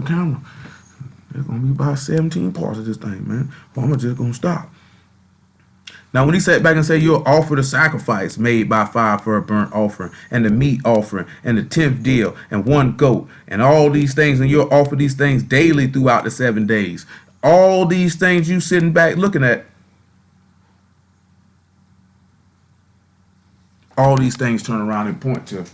the camera. There's gonna be about 17 parts of this thing, man. But I'm just gonna stop. Now, when he sat back and said, you'll offer the sacrifice made by fire for a burnt offering, and the meat offering, and the 10th deal, and one goat, and all these things, and you'll offer these things daily throughout the 7 days. All these things you sitting back looking at, all these things turn around and point to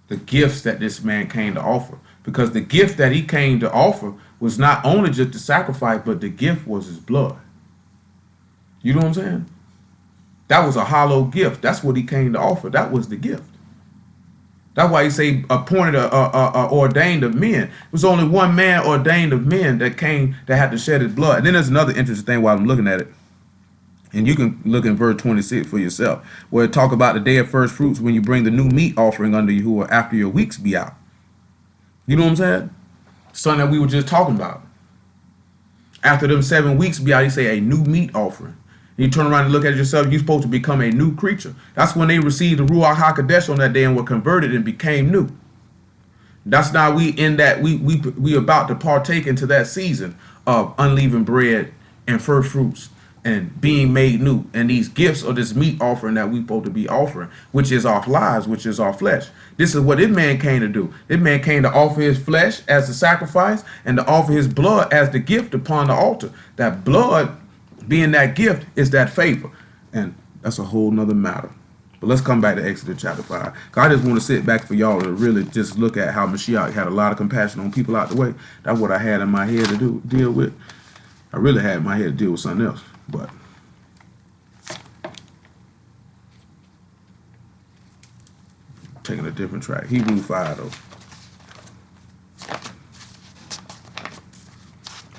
the gifts that this man came to offer. Because the gift that he came to offer was not only just the sacrifice, but the gift was his blood. You know what I'm saying? That was a hollow gift. That's what he came to offer. That was the gift. That's why he say appointed ordained of men. It was only one man ordained of men that came that had to shed his blood. And then there's another interesting thing while I'm looking at it. And you can look in verse 26 for yourself, where it talk about the day of first fruits when you bring the new meat offering unto Yahuwah after your weeks be out. You know what I'm saying? Something that we were just talking about. After them 7 weeks be out, he say a new meat offering. And you turn around and look at yourself, you're supposed to become a new creature. That's when they received the Ruach HaKodesh on that day and were converted and became new. That's now we in that we about to partake into that season of unleavened bread and first fruits and being made new. And these gifts or this meat offering that we supposed to be offering, which is our lives, which is our flesh. This is what this man came to do. This man came to offer his flesh as the sacrifice and to offer his blood as the gift upon the altar. That blood being that gift is that favor. And that's a whole nother matter. But let's come back to Exodus chapter 5. Because I just want to sit back for y'all to really just look at how Mashyiach had a lot of compassion on people out the way. That's what I had in my head to deal with. I really had in my head to deal with something else. But taking a different track. Hebrew 5 though.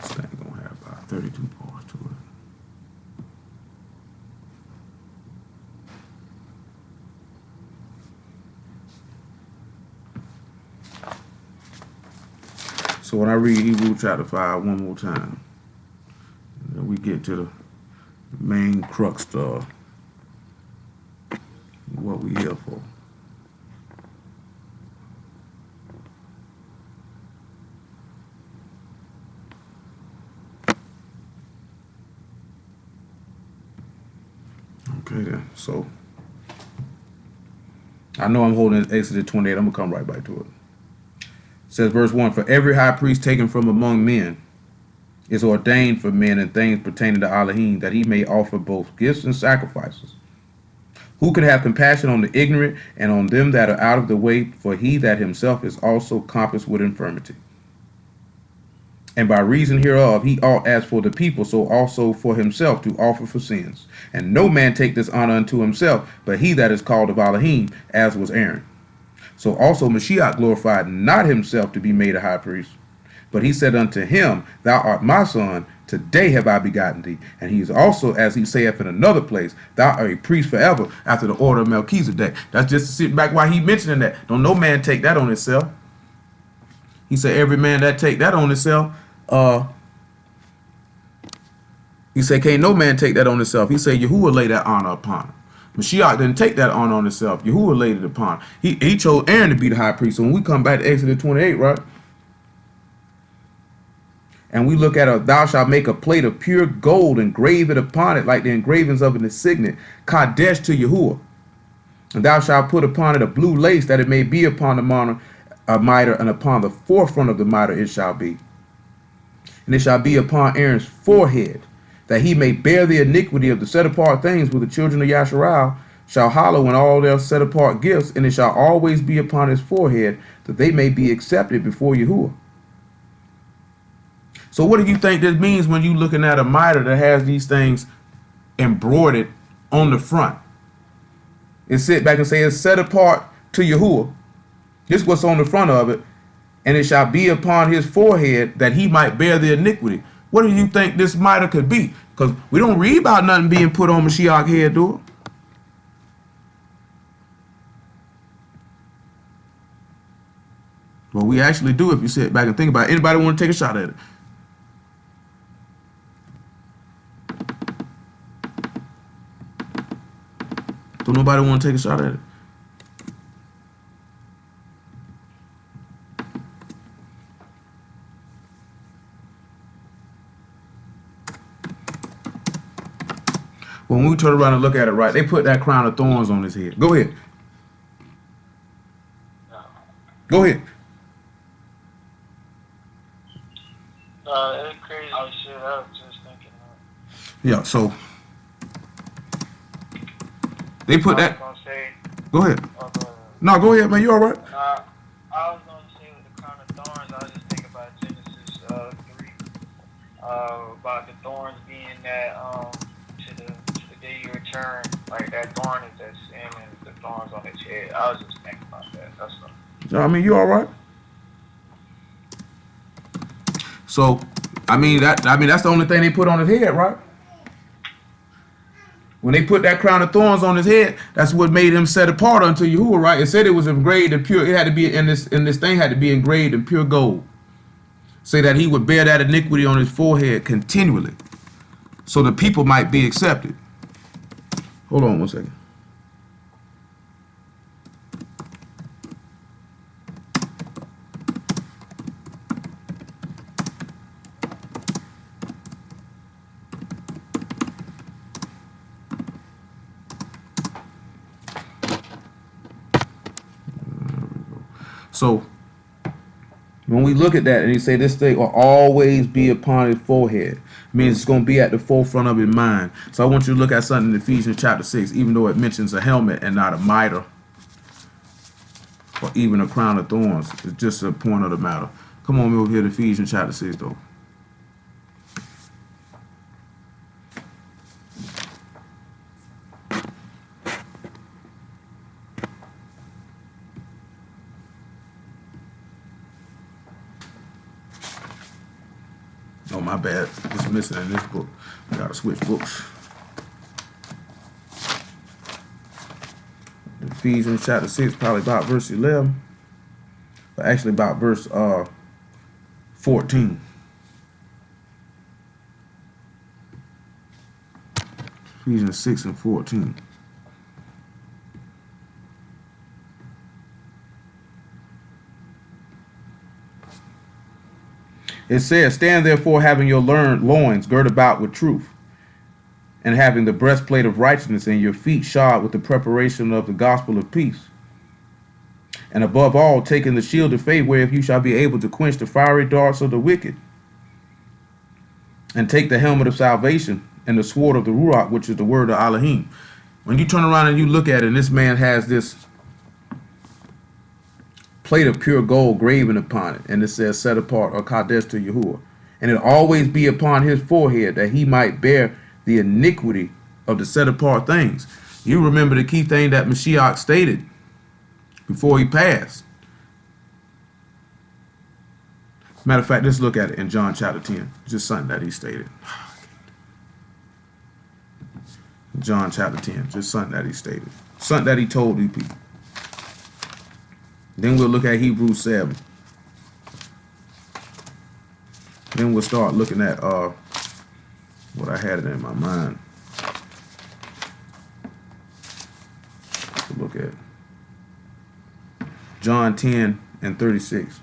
This thing gonna have about 32 parts to it. So when I read Hebrew chapter 5 one more time, then we get to the main crux of what we here for. Okay then, so I know I'm holding Exodus 28. I'm gonna come right back to it. It says verse 1, for every high priest taken from among men is ordained for men and things pertaining to Elohim, that he may offer both gifts and sacrifices. Who can have compassion on the ignorant and on them that are out of the way, for he that himself is also compassed with infirmity. And by reason hereof he ought as for the people, so also for himself to offer for sins. And no man take this honor unto himself, but he that is called of Elohim, as was Aaron. So also Mashyiach glorified not himself to be made a high priest, but he said unto him, thou art my son, today have I begotten thee. And he is also, as he saith in another place, thou art a priest forever after the order of Melchizedek. That's just to sit back why he mentioning that. Don't no man take that on himself. He said every man that take that on himself, he said can't no man take that on himself. He said Yahuwah lay that honor upon him. Mashyiach didn't take that honor on himself. Yahuwah laid it upon him. He chose Aaron to be the high priest. So when we come back to Exodus 28, right? And we look at thou shalt make a plate of pure gold and grave it upon it like the engravings of an signet, Kadesh to Yahuwah. And thou shalt put upon it a blue lace, that it may be upon the mitre, and upon the forefront of the mitre it shall be. And it shall be upon Aaron's forehead, that he may bear the iniquity of the set apart things with the children of Yasharal, shall hallow in all their set apart gifts, and it shall always be upon his forehead, that they may be accepted before Yahuwah. So what do you think this means when you looking at a mitre that has these things embroidered on the front? It sit back and say it's set apart to Yahuwah. This is what's on the front of it. And it shall be upon his forehead, that he might bear the iniquity. What do you think this mitre could be? Because we don't read about nothing being put on Mashyiach's head, do it? Well, we actually do if you sit back and think about it. Anybody want to take a shot at it? Don't nobody want to take a shot at it? When we turn around and look at it right, they put that crown of thorns on his head. Go ahead. No, Go ahead. it's crazy shit. I was just thinking Yeah, so they put I was that. gonna say, Go ahead. oh, go ahead. No, go ahead, man. You all right? I was gonna say with the crown of thorns, I was just thinking about Genesis 3, about the thorns being that to the day you return, like that thorn is that sin and the thorns on his head. I was just thinking about that. That's all. I mean, you all right? So, I mean that's the only thing they put on his head, right? When they put that crown of thorns on his head, that's what made him set apart unto Yahuwah, right? It said it was engraved in pure. It had to be in this thing had to be engraved in pure gold. Say that he would bear that iniquity on his forehead continually, so the people might be accepted. Hold on one second. So when we look at that and he say this thing will always be upon his forehead, it means it's going to be at the forefront of his mind. So I want you to look at something in Ephesians chapter 6, even though it mentions a helmet and not a mitre or even a crown of thorns. It's just a point of the matter. Come on over here to Ephesians chapter 6, though. Oh, my bad. It's missing in this book. I got to switch books. Ephesians chapter 6, probably about verse 11. But actually about verse 14. Ephesians 6 and 14. It says, stand therefore having your loins girt about with truth, and having the breastplate of righteousness, and your feet shod with the preparation of the gospel of peace. And above all, taking the shield of faith, wherewith you shall be able to quench the fiery darts of the wicked. And take the helmet of salvation and the sword of the Ruach, which is the word of Elohim. When you turn around and you look at it, and this man has this plate of pure gold graven upon it, and it says, set apart or Kadesh to Yahuwah. And it always be upon his forehead, that he might bear the iniquity of the set apart things. You remember the key thing that Mashyiach stated before he passed. Matter of fact, let's look at it in John chapter 10. Just something that he stated. John chapter 10, just something that he stated. Something that he told these people. Then we'll look at Hebrews 7. Then we'll start looking at what I had it in my mind to look at. John 10 and 36.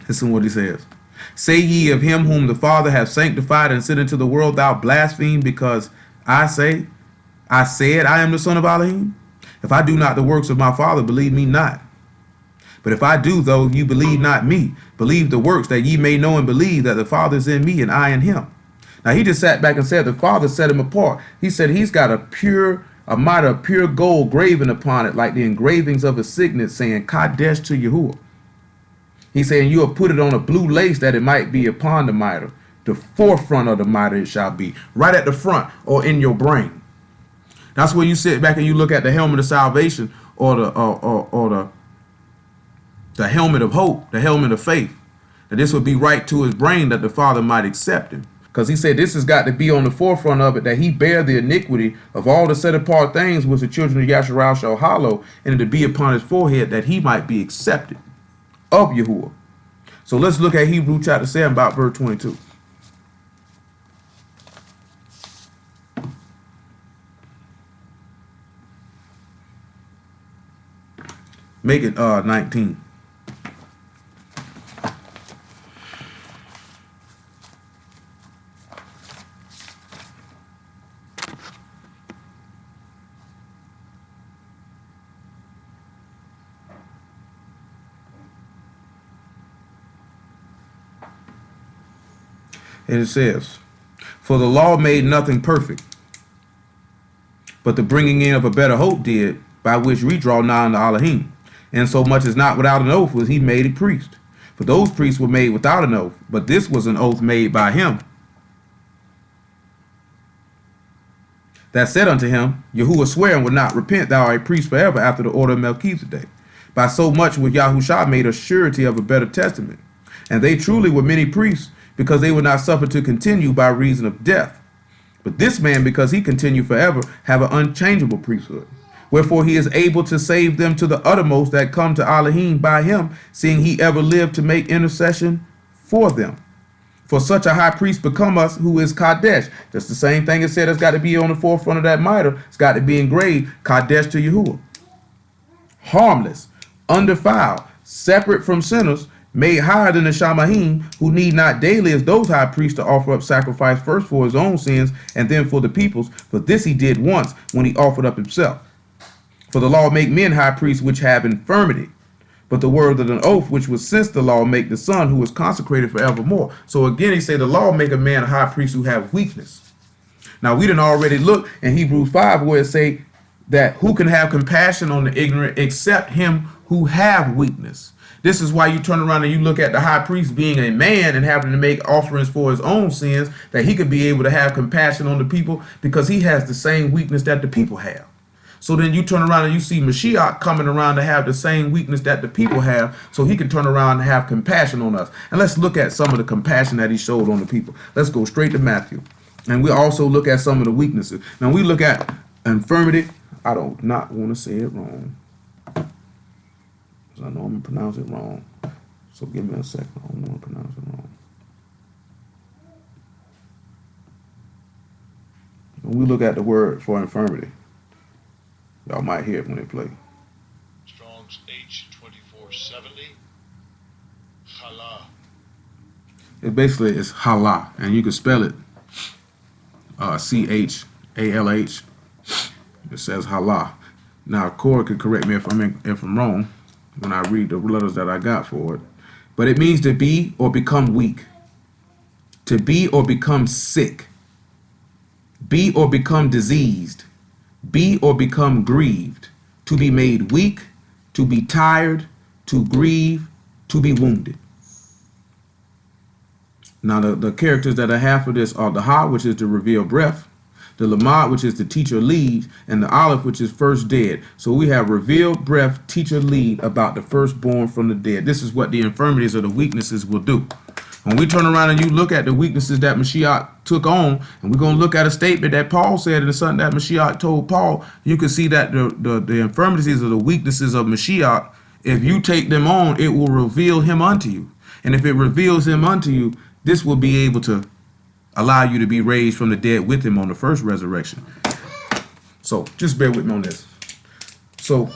Listen what he says. Say ye of him whom the Father hath sanctified and sent into the world, thou blaspheme, because I said, I am the Son of Elohim? If I do not the works of my Father, believe me not. But if I do, though you believe not me, believe the works, that ye may know and believe that the Father is in me and I in him. Now he just sat back and said the Father set him apart. He said he's got a mitre of pure gold graven upon it, like the engravings of a signet, saying Kadesh to Yahuwah. He's saying you will put it on a blue lace, that it might be upon the mitre. The forefront of the mitre it shall be, right at the front or in your brain. That's where you sit back and you look at the helmet of salvation, or the helmet of hope, the helmet of faith. That this would be right to his brain, that the Father might accept him. Because he said this has got to be on the forefront of it, that he bear the iniquity of all the set apart things which the children of Yasharal shall hallow, and to be upon his forehead, that he might be accepted of Yahuwah. So let's look at Hebrews chapter 7, about verse 22. Make it 19. And it says, for the law made nothing perfect, but the bringing in of a better hope did, by which we draw nigh unto Elohim. And so much as not without an oath was he made a priest. For those priests were made without an oath, but this was an oath made by him that said unto him, Yahuwah sware and would not repent, thou art a priest forever after the order of Melchizedek. By so much was Yahushua made a surety of a better testament. And they truly were many priests, because they would not suffer to continue by reason of death. But this man, because he continued forever, have an unchangeable priesthood. Wherefore he is able to save them to the uttermost that come to Elohim by him, seeing he ever lived to make intercession for them. For such a high priest become us, who is Kadesh. That's the same thing it said. It's got to be on the forefront of that mitre. It's got to be engraved, Kadesh to Yahuwah. Harmless, undefiled, separate from sinners, made higher than the Shamahim, who need not daily as those high priests to offer up sacrifice first for his own sins and then for the people's. For this he did once when he offered up himself. For the law make men high priests which have infirmity, but the word of an oath which was since the law make the Son who is consecrated forevermore. So again, he said the law make a man a high priest who have weakness. Now we done already look in Hebrews 5 where it say that who can have compassion on the ignorant except him who have weakness. This is why you turn around and you look at the high priest being a man and having to make offerings for his own sins, that he could be able to have compassion on the people because he has the same weakness that the people have. So then you turn around and you see Mashyiach coming around to have the same weakness that the people have, so he can turn around and have compassion on us. And let's look at some of the compassion that he showed on the people. Let's go straight to Matthew. And we also look at some of the weaknesses. Now we look at infirmity. I do not want to say it wrong, because I know I'm going to pronounce it wrong. So give me a second. I don't want to pronounce it wrong. When we look at the word for infirmity, y'all might hear it when they play. Strong's H2470. Chala. It basically is hala, and you can spell it CHALH. It says hala. Now, Corey can correct me if I'm wrong when I read the letters that I got for it. But it means to be or become weak, to be or become sick, be or become diseased, be or become grieved, to be made weak, to be tired, to grieve, to be wounded. Now the characters that I have for this are the Ha, which is the revealed breath, the Lamad, which is the teacher lead, and the Aleph, which is first dead. So we have revealed breath, teacher lead, about the firstborn from the dead. This is what the infirmities or the weaknesses will do. When we turn around and you look at the weaknesses that Mashyiach took on, and we're going to look at a statement that Paul said, and it's something that Mashyiach told Paul, you can see that the infirmities or the weaknesses of Mashyiach, if you take them on, it will reveal him unto you. And if it reveals him unto you, this will be able to allow you to be raised from the dead with him on the first resurrection. So just bear with me on this. So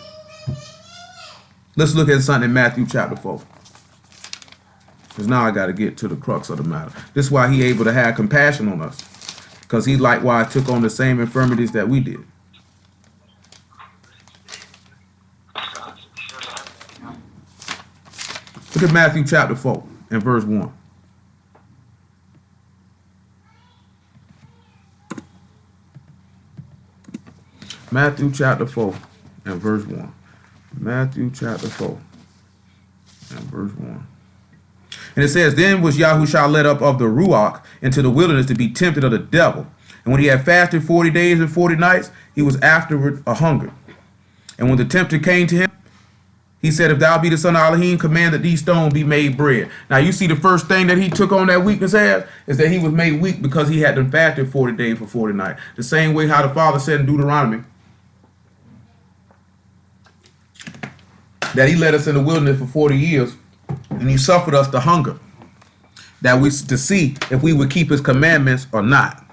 let's look at something in Matthew chapter 4. Because now I got to get to the crux of the matter. This is why he able to have compassion on us, because he likewise took on the same infirmities that we did. Look at Matthew chapter 4 and verse 1. Matthew chapter 4 and verse 1. Matthew chapter 4 and verse 1. And it says, then was Yahushua led up of the Ruach into the wilderness to be tempted of the devil. And when he had fasted 40 days and 40 nights, he was afterward a hunger. And when the tempter came to him, he said, if thou be the son of Elohim, command that these stones be made bread. Now you see the first thing that he took on that weakness as is that he was made weak because he had been fasted 40 days for 40 nights. The same way how the Father said in Deuteronomy that he led us in the wilderness for 40 years, and he suffered us the hunger, that we to see if we would keep his commandments or not.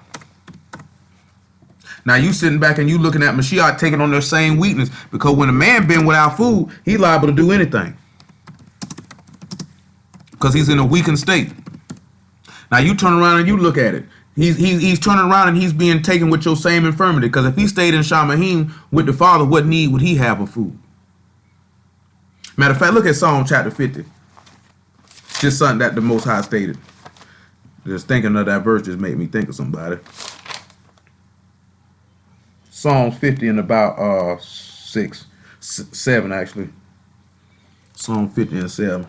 Now you sitting back and you looking at Mashyiach taking on their same weakness, because when a man been without food, he liable to do anything, because he's in a weakened state. Now you turn around and you look at it. He's turning around and he's being taken with your same infirmity, because if he stayed in Shamahim with the Father, what need would he have of food? Matter of fact, look at Psalm chapter 50. Just something that the Most High stated. Just thinking of that verse just made me think of somebody. Psalm 50 and about 7 actually. Psalm 50 and 7.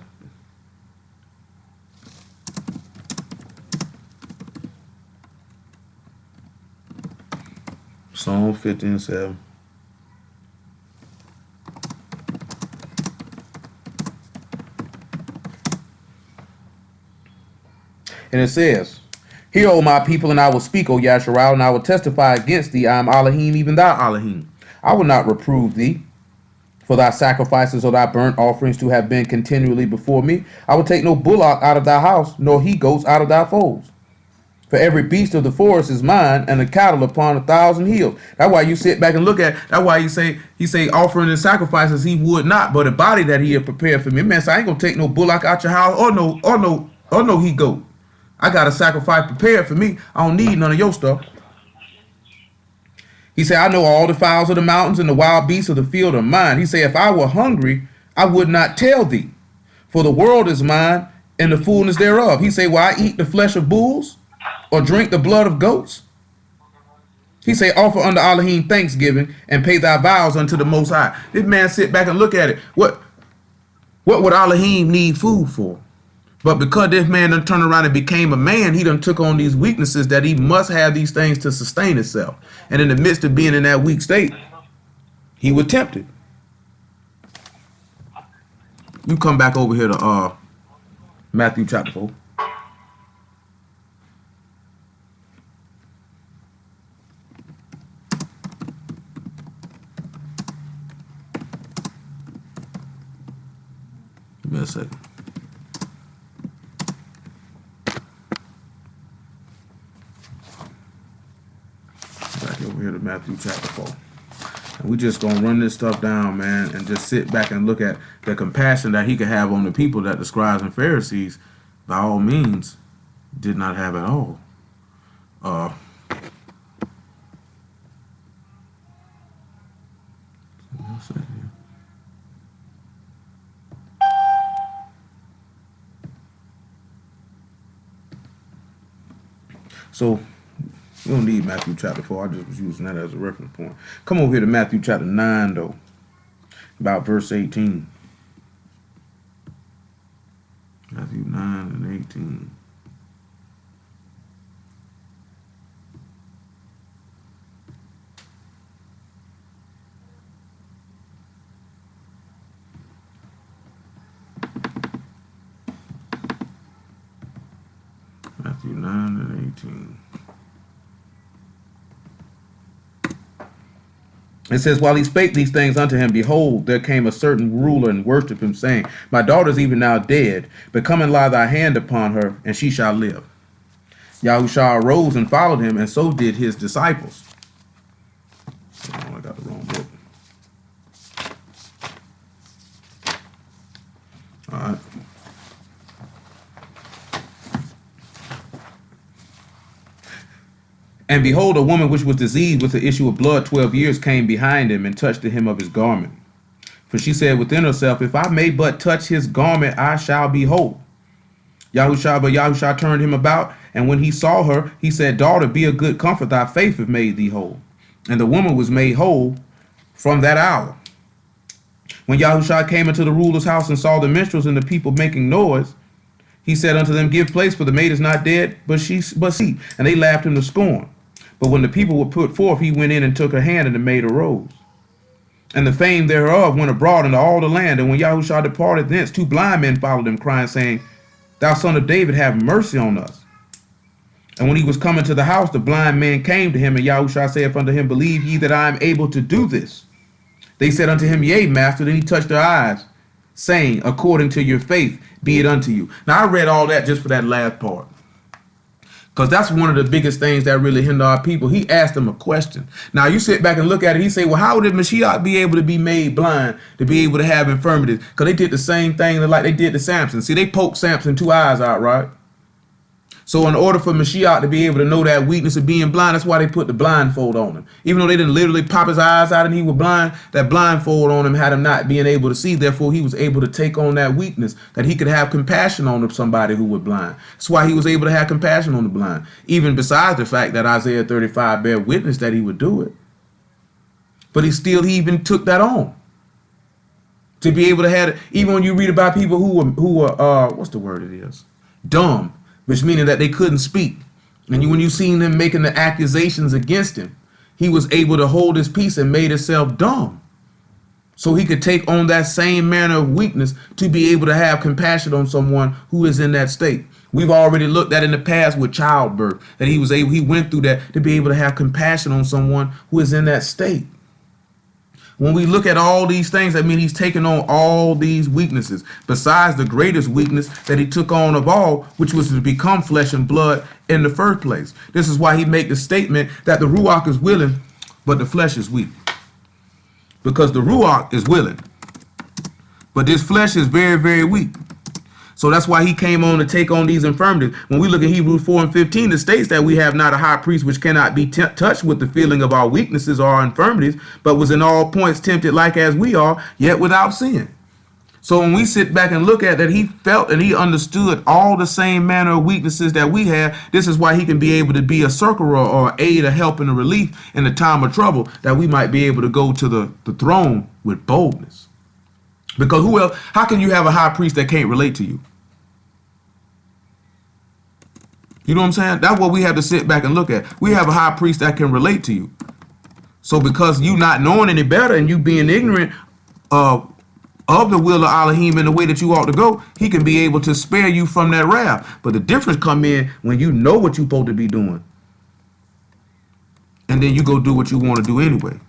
Psalm 50 and 7. And it says, "Hear, O my people, and I will speak, O Yasharal, and I will testify against thee. I am Elohim, even thou Elohim. I will not reprove thee for thy sacrifices or thy burnt offerings to have been continually before me. I will take no bullock out of thy house, nor he goats out of thy folds. For every beast of the forest is mine, and the cattle upon 1,000 hills." That's why you sit back and look at. That's why he say offering and sacrifices he would not, but a body that he had prepared for me. Man, so I ain't gonna take no bullock out your house or no he goat. I got a sacrifice prepared for me. I don't need none of your stuff. He said, "I know all the fowls of the mountains and the wild beasts of the field are mine." He said, "If I were hungry, I would not tell thee, for the world is mine and the fullness thereof." He said, "Will I eat the flesh of bulls or drink the blood of goats?" He said, "Offer unto Elohim thanksgiving and pay thy vows unto the Most High." This man sit back and look at it. What would Elohim need food for? But because this man done turned around and became a man, he done took on these weaknesses that he must have these things to sustain himself. And in the midst of being in that weak state, he was tempted. You come back over here to Matthew chapter 4. Give me a second. Back over here to Matthew chapter 4. And we just gonna run this stuff down, man, and just sit back and look at the compassion that he could have on the people that the scribes and Pharisees, by all means, did not have at all. So we don't need Matthew chapter 4. I just was using that as a reference point. Come over here to Matthew chapter 9, though, about verse 18. Matthew 9 and 18. Matthew 9 and 18. It says, "While he spake these things unto him, behold, there came a certain ruler and worshipped him, saying, My daughter is even now dead, but come and lie thy hand upon her, and she shall live. Yahushua arose and followed him, and so did his disciples." Oh, I got the wrong book. All right. "And behold, a woman which was diseased with the issue of blood 12 years came behind him and touched the hem of his garment. For she said within herself, If I may but touch his garment, I shall be whole. But Yahushua turned him about, and when he saw her, he said, Daughter, be of good comfort, thy faith hath made thee whole. And the woman was made whole from that hour. When Yahushua came into the ruler's house and saw the minstrels and the people making noise, he said unto them, Give place, for the maid is not dead, but she. And they laughed him to scorn. But when the people were put forth, he went in and took her hand, and the maid arose. And the fame thereof went abroad into all the land. And when Yahushua departed thence, 2 blind men followed him, crying, saying, Thou son of David, have mercy on us. And when he was coming to the house, the blind men came to him, and Yahushua saith unto him, Believe ye that I am able to do this? They said unto him, Yea, master. Then he touched their eyes, saying, According to your faith, be it unto you. Now, I read all that just for that last part, because that's one of the biggest things that really hinder our people. He asked them a question. Now, you sit back and look at it. He say, well, how did Mashyiach be able to be made blind, to be able to have infirmities? Because they did the same thing like they did to Samson. See, they poked Samson 2 eyes out, right? So in order for Mashyiach to be able to know that weakness of being blind, that's why they put the blindfold on him. Even though they didn't literally pop his eyes out and he was blind, that blindfold on him had him not being able to see. Therefore, he was able to take on that weakness, that he could have compassion on somebody who was blind. That's why he was able to have compassion on the blind. Even besides the fact that Isaiah 35 bear witness that he would do it. But he even took that on. To be able to have it, even when you read about people who were what's the word it is? Dumb. Which meaning that they couldn't speak. And when you seen them making the accusations against him, he was able to hold his peace and made himself dumb. So he could take on that same manner of weakness to be able to have compassion on someone who is in that state. We've already looked at in the past with childbirth, that he went through that to be able to have compassion on someone who is in that state. When we look at all these things, that means he's taken on all these weaknesses, besides the greatest weakness that he took on of all, which was to become flesh and blood in the first place. This is why he made the statement that the Ruach is willing, but the flesh is weak. Because the Ruach is willing, but this flesh is very, very weak. So that's why he came on to take on these infirmities. When we look at Hebrews 4 and 15, it states that we have not a high priest which cannot be touched with the feeling of our weaknesses or our infirmities, but was in all points tempted like as we are, yet without sin. So when we sit back and look at that, he felt and he understood all the same manner of weaknesses that we have. This is why he can be able to be a succorer or aid, a help, and a relief in the time of trouble, that we might be able to go to the throne with boldness. Because who else? How can you have a high priest that can't relate to you? You know what I'm saying? That's what we have to sit back and look at. We have a high priest that can relate to you. So because you not knowing any better and you being ignorant of the will of Elohim in the way that you ought to go, he can be able to spare you from that wrath. But the difference come in when you know what you're supposed to be doing. And then you go do what you want to do anyway.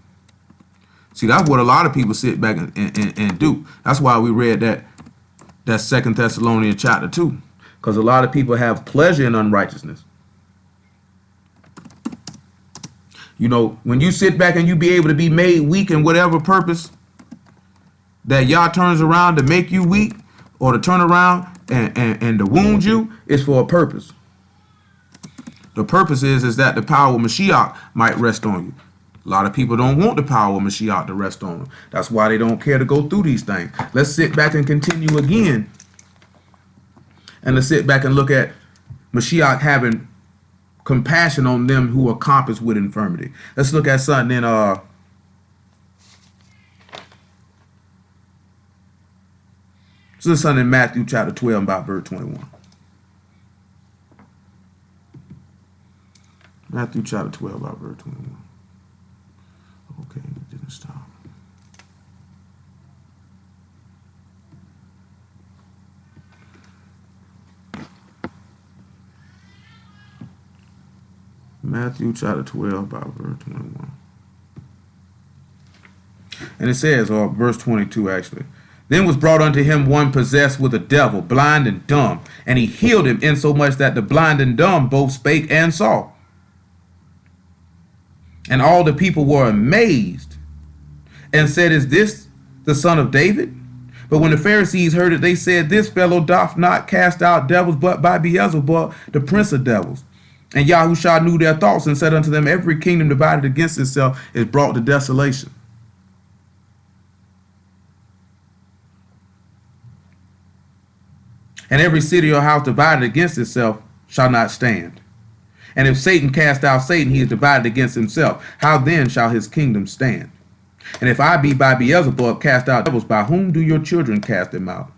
See, that's what a lot of people sit back and do. That's why we read that 2 Thessalonians chapter 2. Because a lot of people have pleasure in unrighteousness. You know, when you sit back and you be able to be made weak in whatever purpose that Yah turns around to make you weak, or to turn around and to wound you, is for a purpose. The purpose is that the power of Mashyiach might rest on you. A lot of people don't want the power of Mashyiach to rest on them. That's why they don't care to go through these things. Let's sit back and continue again. And let's sit back and look at Mashyiach having compassion on them who are compassed with infirmity. Let's look at something in something in Matthew chapter 12 about verse 21. Matthew chapter 12 about verse 21. Okay, it didn't stop. Matthew chapter 12 about verse 21. And it says, or verse 22 actually. Then was brought unto him one possessed with a devil, blind and dumb, and he healed him insomuch that the blind and dumb both spake and saw. And all the people were amazed and said, Is this the son of David? But when the Pharisees heard it, they said, This fellow doth not cast out devils, but by Beelzebub, the prince of devils. And Yahushua knew their thoughts and said unto them, Every kingdom divided against itself is brought to desolation. And every city or house divided against itself shall not stand. And if Satan cast out Satan, he is divided against himself. How then shall his kingdom stand? And if I be by Beelzebub cast out devils, by whom do your children cast them out?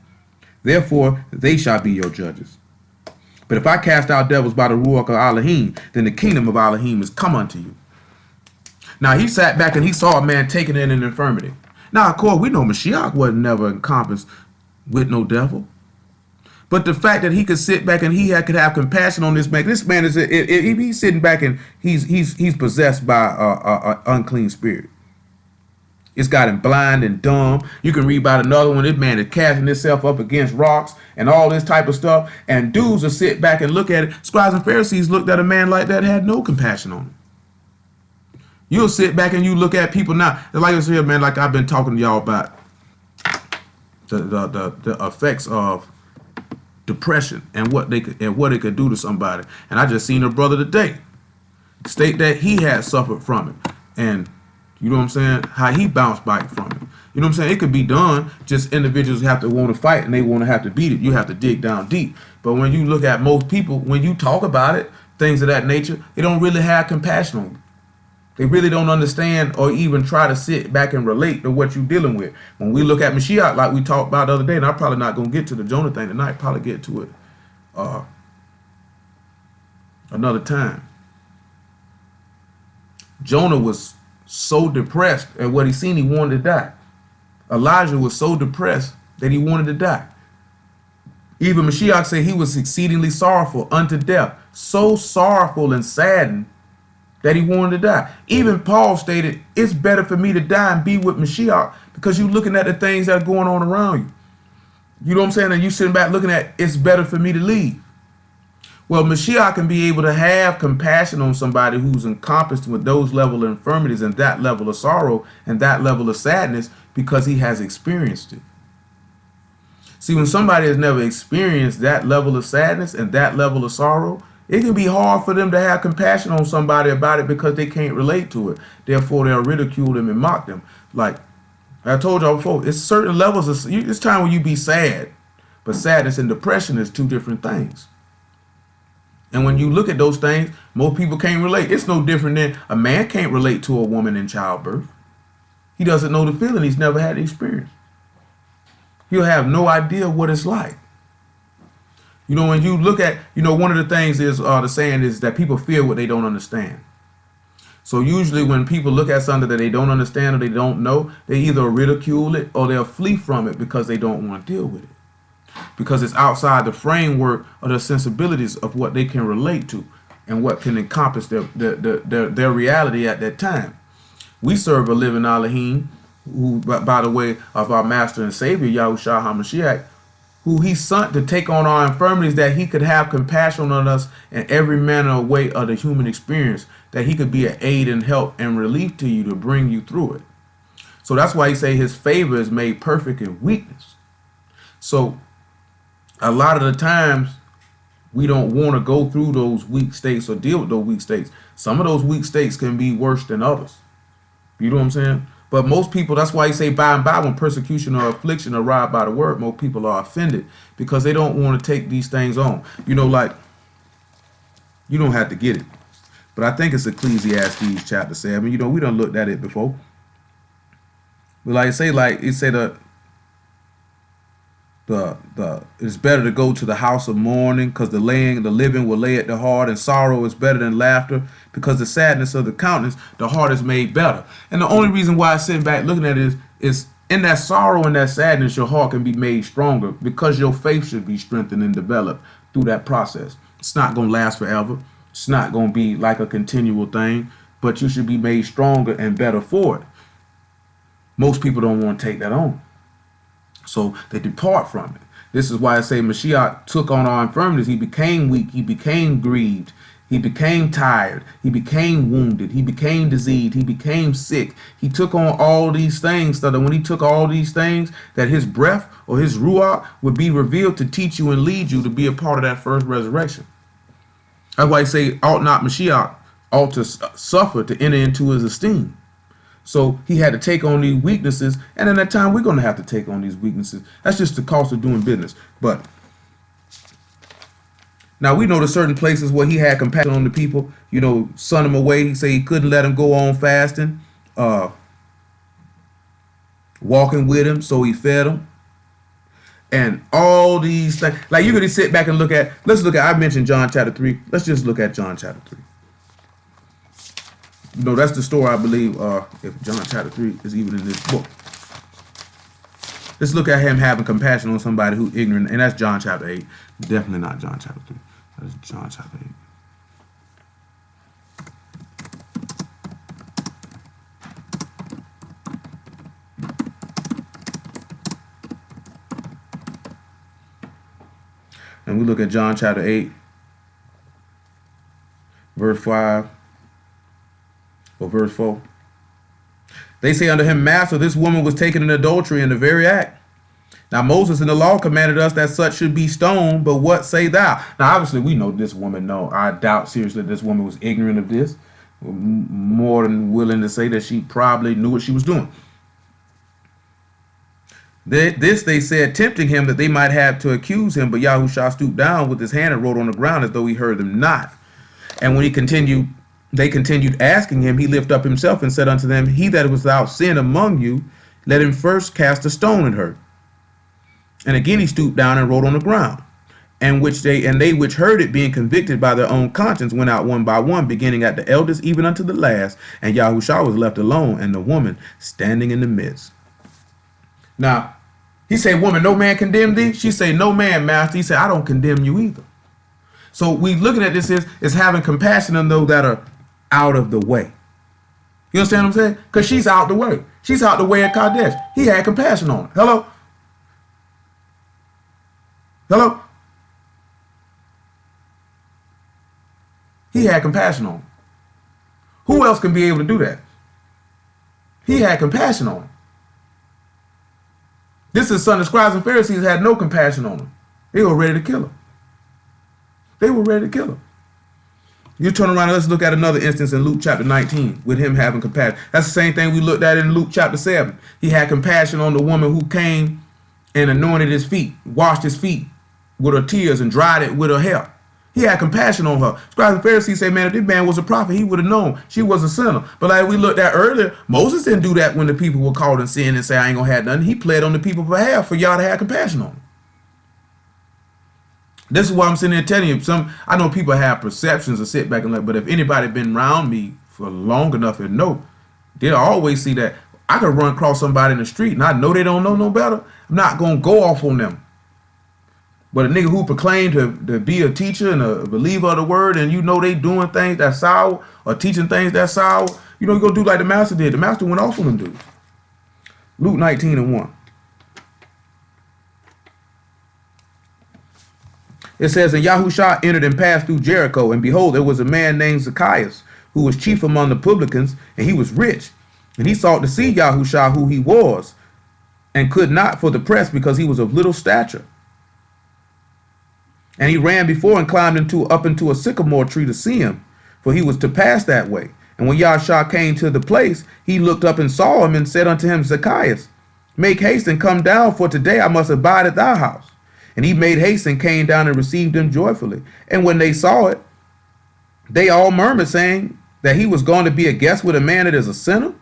Therefore they shall be your judges. But if I cast out devils by the Ruach of Elohim, then the kingdom of Elohim is come unto you. Now he sat back and he saw a man taken in an infirmity. Now, of course, we know Mashyiach wasn't never encompassed with no devil. But the fact that he could sit back and could have compassion on this man is, if he's sitting back and he's possessed by an unclean spirit. It's got him blind and dumb. You can read about another one. This man is casting himself up against rocks and all this type of stuff. And dudes will sit back and look at it. Scribes and Pharisees looked at a man like that and had no compassion on him. You'll sit back and you look at people now. Like I said, man, like I've been talking to y'all about the effects of depression and what it could do to somebody. And I just seen a brother today state that he had suffered from it, and you know what I'm saying, how he bounced back from it. You know what I'm saying? It could be done. Just individuals have to want to fight and they want to have to beat it. You have to dig down deep. But when you look at most people, when you talk about it, things of that nature, they don't really have compassion on you. They really don't understand or even try to sit back and relate to what you're dealing with. When we look at Mashyiach, like we talked about the other day, and I'm probably not going to get to the Jonah thing tonight, probably get to it another time. Jonah was so depressed at what he seen, he wanted to die. Elijah was so depressed that he wanted to die. Even Mashyiach said he was exceedingly sorrowful unto death, so sorrowful and saddened that he wanted to die. Even Paul stated, it's better for me to die and be with Mashyiach, because you're looking at the things that are going on around you. You know what I'm saying? And you sitting back looking at, it's better for me to leave. Well, Mashyiach can be able to have compassion on somebody who's encompassed with those level of infirmities and that level of sorrow and that level of sadness, because he has experienced it. See, when somebody has never experienced that level of sadness and that level of sorrow, it can be hard for them to have compassion on somebody about it, because they can't relate to it. Therefore, they'll ridicule them and mock them. Like I told y'all before, it's certain levels of, it's time when you be sad, but sadness and depression is two different things. And when you look at those things, most people can't relate. It's no different than a man can't relate to a woman in childbirth. He doesn't know the feeling. He's never had the experience. He'll have no idea what it's like. You know, when you look at, you know, one of the things is, the saying is that people fear what they don't understand. So usually when people look at something that they don't understand or they don't know, they either ridicule it or they'll flee from it because they don't want to deal with it. Because it's outside the framework of the sensibilities of what they can relate to and what can encompass their reality at that time. We serve a living Elohim, who, by the way of our Master and Savior, Yahushua HaMashiach, who he sent to take on our infirmities, that he could have compassion on us in every manner of way of the human experience, that he could be an aid and help and relief to you to bring you through it. So that's why he say his favor is made perfect in weakness. So a lot of the times we don't want to go through those weak states or deal with those weak states. Some of those weak states can be worse than others. You know what I'm saying? But most people, that's why you say by and by when persecution or affliction arrive by the word, most people are offended because they don't want to take these things on. You know, like, you don't have to get it. But I think it's Ecclesiastes chapter 7. You know, we done looked at it before. But like it said it's better to go to the house of mourning, because the living will lay at the heart, and sorrow is better than laughter, because the sadness of the countenance, the heart is made better. And the only reason why I'm sitting back looking at it is in that sorrow and that sadness, your heart can be made stronger, because your faith should be strengthened and developed through that process. It's not going to last forever. It's not going to be like a continual thing, but you should be made stronger and better for it. Most people don't want to take that on. So they depart from it. This is why I say Mashyiach took on our infirmities. He became weak. He became grieved. He became tired. He became wounded. He became diseased. He became sick. He took on all these things, so that when he took all these things, that his breath or his ruach would be revealed to teach you and lead you to be a part of that first resurrection. That's why I say, ought not Mashyiach ought to suffer to enter into his esteem. So he had to take on these weaknesses, and in that time we're going to have to take on these weaknesses. That's just the cost of doing business. But now we know there's certain places where he had compassion on the people, you know, sent them away. He said he couldn't let them go on fasting, walking with him, so he fed them. And all these things, like you're going to sit back and look at, I mentioned John chapter 3. Let's just look at John chapter 3. You know, that's the story, I believe, if John chapter 3 is even in this book. Let's look at him having compassion on somebody who's ignorant, and that's John chapter 8. Definitely not John chapter 3. That is John chapter 8. And we look at John chapter 8, verse 5. Or verse 4. They say unto him, Master, this woman was taken in adultery in the very act. Now Moses in the law commanded us that such should be stoned, but what say thou? Now obviously we know this woman, no, I doubt seriously this woman was ignorant of this. We're more than willing to say that she probably knew what she was doing. This they said, tempting him that they might have to accuse him, but Yahushua stooped down with his hand and wrote on the ground as though he heard them not. And when they continued asking him, he lifted up himself and said unto them, he that was without sin among you, let him first cast a stone at her. And again he stooped down and wrote on the ground. And they which heard it, being convicted by their own conscience, went out one by one, beginning at the eldest even unto the last. And Yahushua was left alone, and the woman standing in the midst. Now, he said, woman, no man condemn thee? She said, no man, master. He said, I don't condemn you either. So we looking at this is having compassion on those that are out of the way. You understand what I'm saying? Because she's out the way. She's out the way at Kadesh. He had compassion on her. Hello? Hello? He had compassion on her. Who else can be able to do that? He had compassion on her. This is son of scribes and Pharisees had no compassion on her. They were ready to kill her. They were ready to kill her. You turn around and let's look at another instance in Luke chapter 19 with him having compassion. That's the same thing we looked at in Luke chapter 7. He had compassion on the woman who came and anointed his feet, washed his feet with her tears and dried it with her hair. He had compassion on her. Scribes and Pharisees say, man, if this man was a prophet, he would have known she was a sinner. But like we looked at earlier, Moses didn't do that when the people were called in sin and say, I ain't gonna have nothing. He pled on the people's behalf for y'all to have compassion on him. This is why I'm sitting there telling you, I know people have perceptions and sit back and look, but if anybody been around me for long enough and know, they'll always see that I could run across somebody in the street and I know they don't know no better. I'm not gonna go off on them. But a nigga who proclaimed to be a teacher and a believer of the word, and you know they doing things that's sour or teaching things that's sour, you know, you gonna do like the master did. The master went off on them dudes. Luke 19:1. It says, and Yahushua entered and passed through Jericho, and behold, there was a man named Zacchaeus, who was chief among the publicans, and he was rich. And he sought to see Yahushua, who he was, and could not for the press, because he was of little stature. And he ran before and climbed up into a sycamore tree to see him, for he was to pass that way. And when Yahushua came to the place, he looked up and saw him and said unto him, Zacchaeus, make haste and come down, for today I must abide at thy house. And he made haste and came down and received him joyfully. And when they saw it, they all murmured, saying that he was going to be a guest with a man that is a sinner.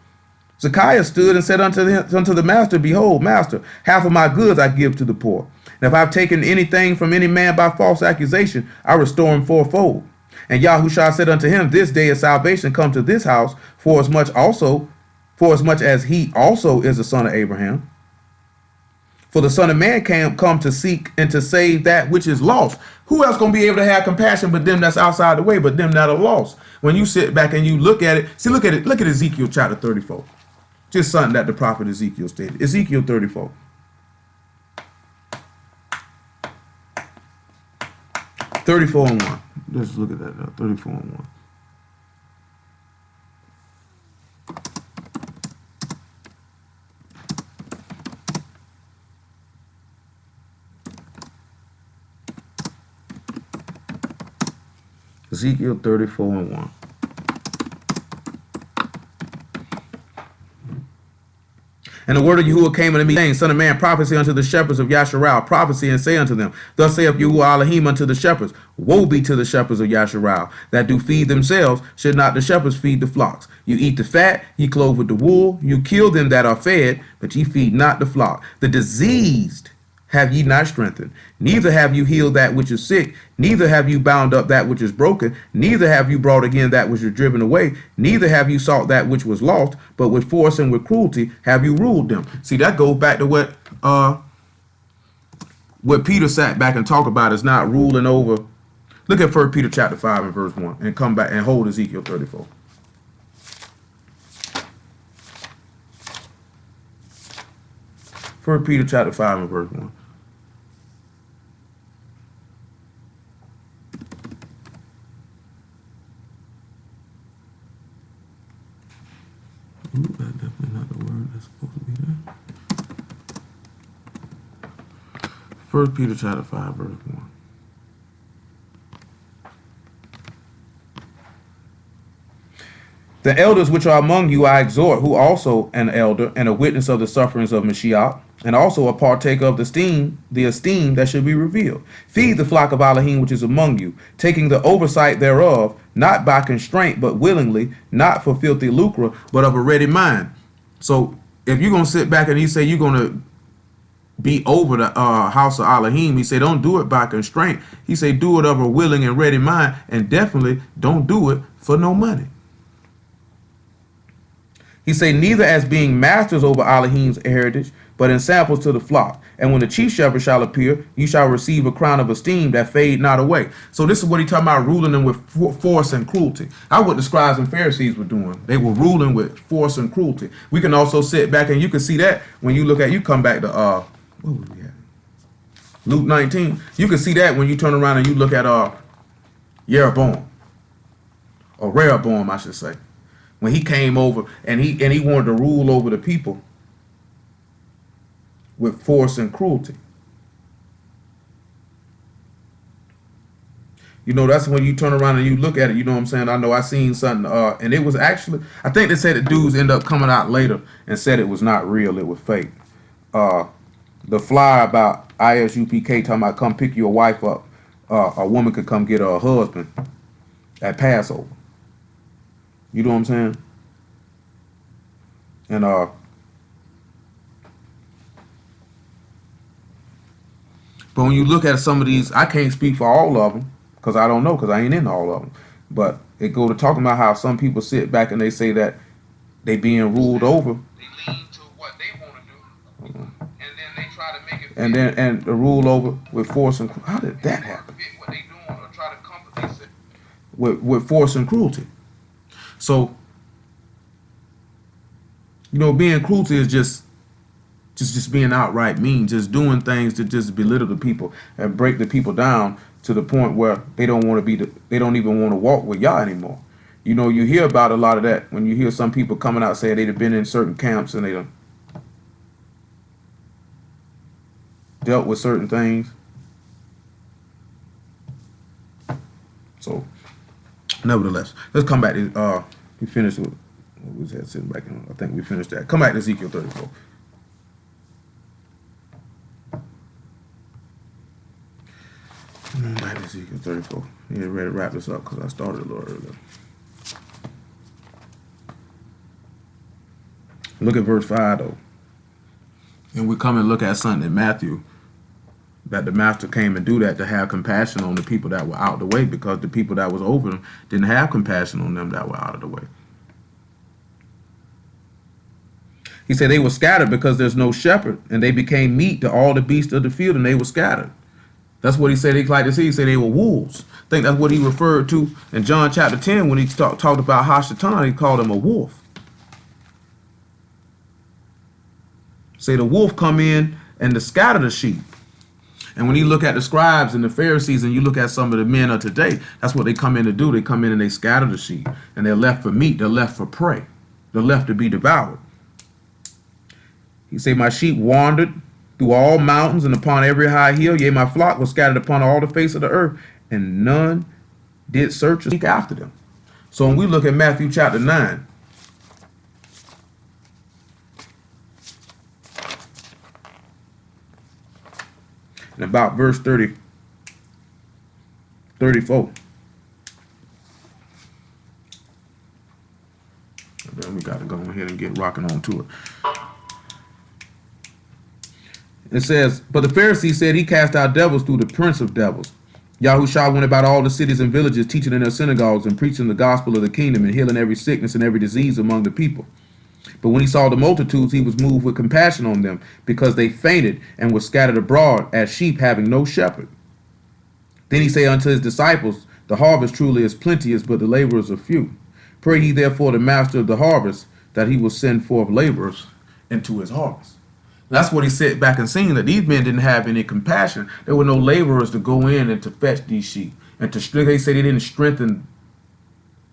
Zacchaeus stood and said unto the master, behold, master, half of my goods I give to the poor. And if I've taken anything from any man by false accusation, I restore him fourfold. And Yahushua said unto him, this day is salvation come to this house, for as much as he also is the son of Abraham. For the Son of Man come to seek and to save that which is lost. Who else gonna be able to have compassion but them that's outside the way, but them that are lost? When you sit back and you look at it, look at Ezekiel chapter 34. Just something that the prophet Ezekiel stated. Ezekiel 34. 34:1. Let's look at that. 34:1. Ezekiel 34:1. And the word of Yahuwah came unto me, saying, Son of man, prophesy unto the shepherds of Yasharal, prophecy and say unto them, thus saith Yahuwah Elohim unto the shepherds, woe be to the shepherds of Yasharal, that do feed themselves, should not the shepherds feed the flocks? You eat the fat, ye clothe with the wool, you kill them that are fed, but ye feed not the flock. The diseased have ye not strengthened, neither have you healed that which is sick, neither have you bound up that which is broken, neither have you brought again that which is driven away, neither have you sought that which was lost, but with force and with cruelty have you ruled them. See, that goes back to what Peter sat back and talked about, is not ruling over. Look at 1 Peter chapter 5 and verse 1 and come back and hold Ezekiel 34. For Peter chapter 5 and verse 1. Ooh, that's definitely not the word that's supposed to be there. 1 Peter chapter 5, verse 1. The elders which are among you I exhort, who also an elder and a witness of the sufferings of Mashyiach, and also a partaker of the esteem that should be revealed. Feed the flock of Elohim which is among you, taking the oversight thereof, not by constraint, but willingly, not for filthy lucre, but of a ready mind. So if you're going to sit back and he say you're going to be over the house of Elohim, he say don't do it by constraint. He say do it of a willing and ready mind, and definitely don't do it for no money. He say, neither as being masters over Elohim's heritage, but in samples to the flock. And when the chief shepherd shall appear, you shall receive a crown of esteem that fade not away. So this is what he talking about, ruling them with force and cruelty. That's what the scribes and Pharisees were doing. They were ruling with force and cruelty. We can also sit back and you can see that when you look at, you come back to, what was we at? Luke 19. You can see that when you turn around and you look at Jeroboam, or Rehoboam, I should say. When he came over and he wanted to rule over the people with force and cruelty. You know, that's when you turn around and you look at it, you know what I'm saying? I know I seen something, and it was actually, I think they said the dudes end up coming out later and said it was not real, it was fake. The flyer about ISUPK talking about come pick your wife up, a woman could come get her husband at Passover. You know what I'm saying? And but when you look at some of these, I can't speak for all of them because I don't know, because I ain't in all of them. But it go to talking about how some people sit back and they say that they being ruled over. They lean to what they want to do, and then they try to make it. And the rule over with force and how did that happen? What they doing or try to comfort themselves with force and cruelty. So, you know, being cruelty is just being outright mean, just doing things to just belittle the people and break the people down to the point where they don't want to be, they don't even want to walk with y'all anymore. You know, you hear about a lot of that when you hear some people coming out saying they've been in certain camps and they done dealt with certain things. So, nevertheless, let's come back to we finished with what was that sitting back in? I think we finished that. Come back to Ezekiel 34. Come back to Ezekiel 34. Yeah, ready to wrap this up because I started a little earlier. Look at verse 5 though. And we come and look at something in Matthew that the master came and do that to have compassion on the people that were out of the way, because the people that was over them didn't have compassion on them that were out of the way. He said they were scattered because there's no shepherd, and they became meat to all the beasts of the field, and they were scattered. That's what he said he'd like to see. He said they were wolves. I think that's what he referred to in John chapter 10 when he talked about Hashatan. He called him a wolf. Say the wolf come in and to scatter the sheep. And when you look at the scribes and the Pharisees and you look at some of the men of today, that's what they come in to do. They come in and they scatter the sheep. And they're left for meat. They're left for prey. They're left to be devoured. He said, my sheep wandered through all mountains and upon every high hill. Yea, my flock was scattered upon all the face of the earth. And none did search or seek after them. So when we look at Matthew chapter 9, and about verse 34. Then we got to go ahead and get rocking on to it. It says, but the Pharisee said he cast out devils through the prince of devils. Yahushua went about all the cities and villages, teaching in their synagogues and preaching the gospel of the kingdom and healing every sickness and every disease among the people. But when he saw the multitudes, he was moved with compassion on them, because they fainted and were scattered abroad as sheep having no shepherd. Then he said unto his disciples, the harvest truly is plenteous, but the laborers are few. Pray ye therefore the master of the harvest, that he will send forth laborers into his harvest. That's what he said back and seen, that these men didn't have any compassion. There were no laborers to go in and to fetch these sheep. And they say they didn't strengthen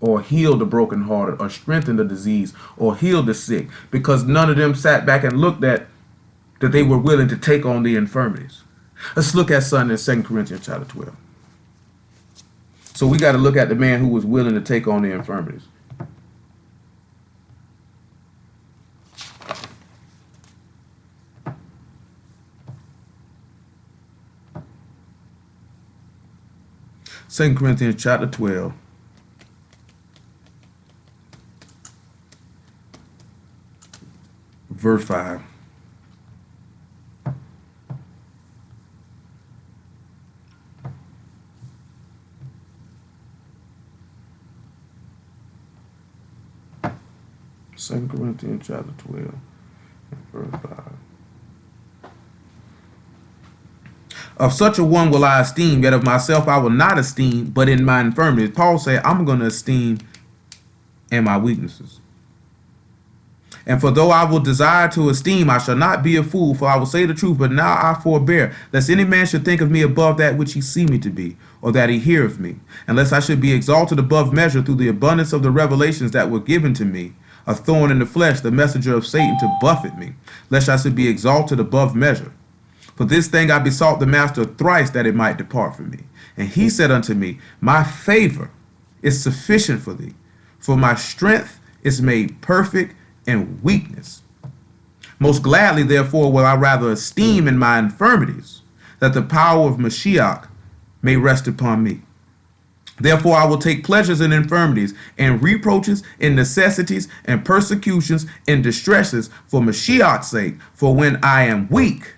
or heal the brokenhearted, or strengthen the disease, or heal the sick, because none of them sat back and looked at that they were willing to take on the infirmities. Let's look at something in 2 Corinthians chapter 12. So we got to look at the man who was willing to take on the infirmities. Second Corinthians chapter 12. Verse 5. Second Corinthians chapter 12, verse 5. Of such a one will I esteem, yet of myself I will not esteem, but in my infirmities. Paul said, I'm going to esteem in my weaknesses. And for though I will desire to esteem, I shall not be a fool, for I will say the truth, but now I forbear, lest any man should think of me above that which he see me to be, or that he hear of me, unless I should be exalted above measure through the abundance of the revelations that were given to me, a thorn in the flesh, the messenger of Satan to buffet me, lest I should be exalted above measure. For this thing I besought the master thrice, that it might depart from me. And he said unto me, my favor is sufficient for thee, for my strength is made perfect in weakness. Most gladly, therefore, will I rather esteem in my infirmities, that the power of Mashyiach may rest upon me. Therefore, I will take pleasures in infirmities, and reproaches, in necessities, and persecutions, and distresses, for Mashiach's sake. For when I am weak,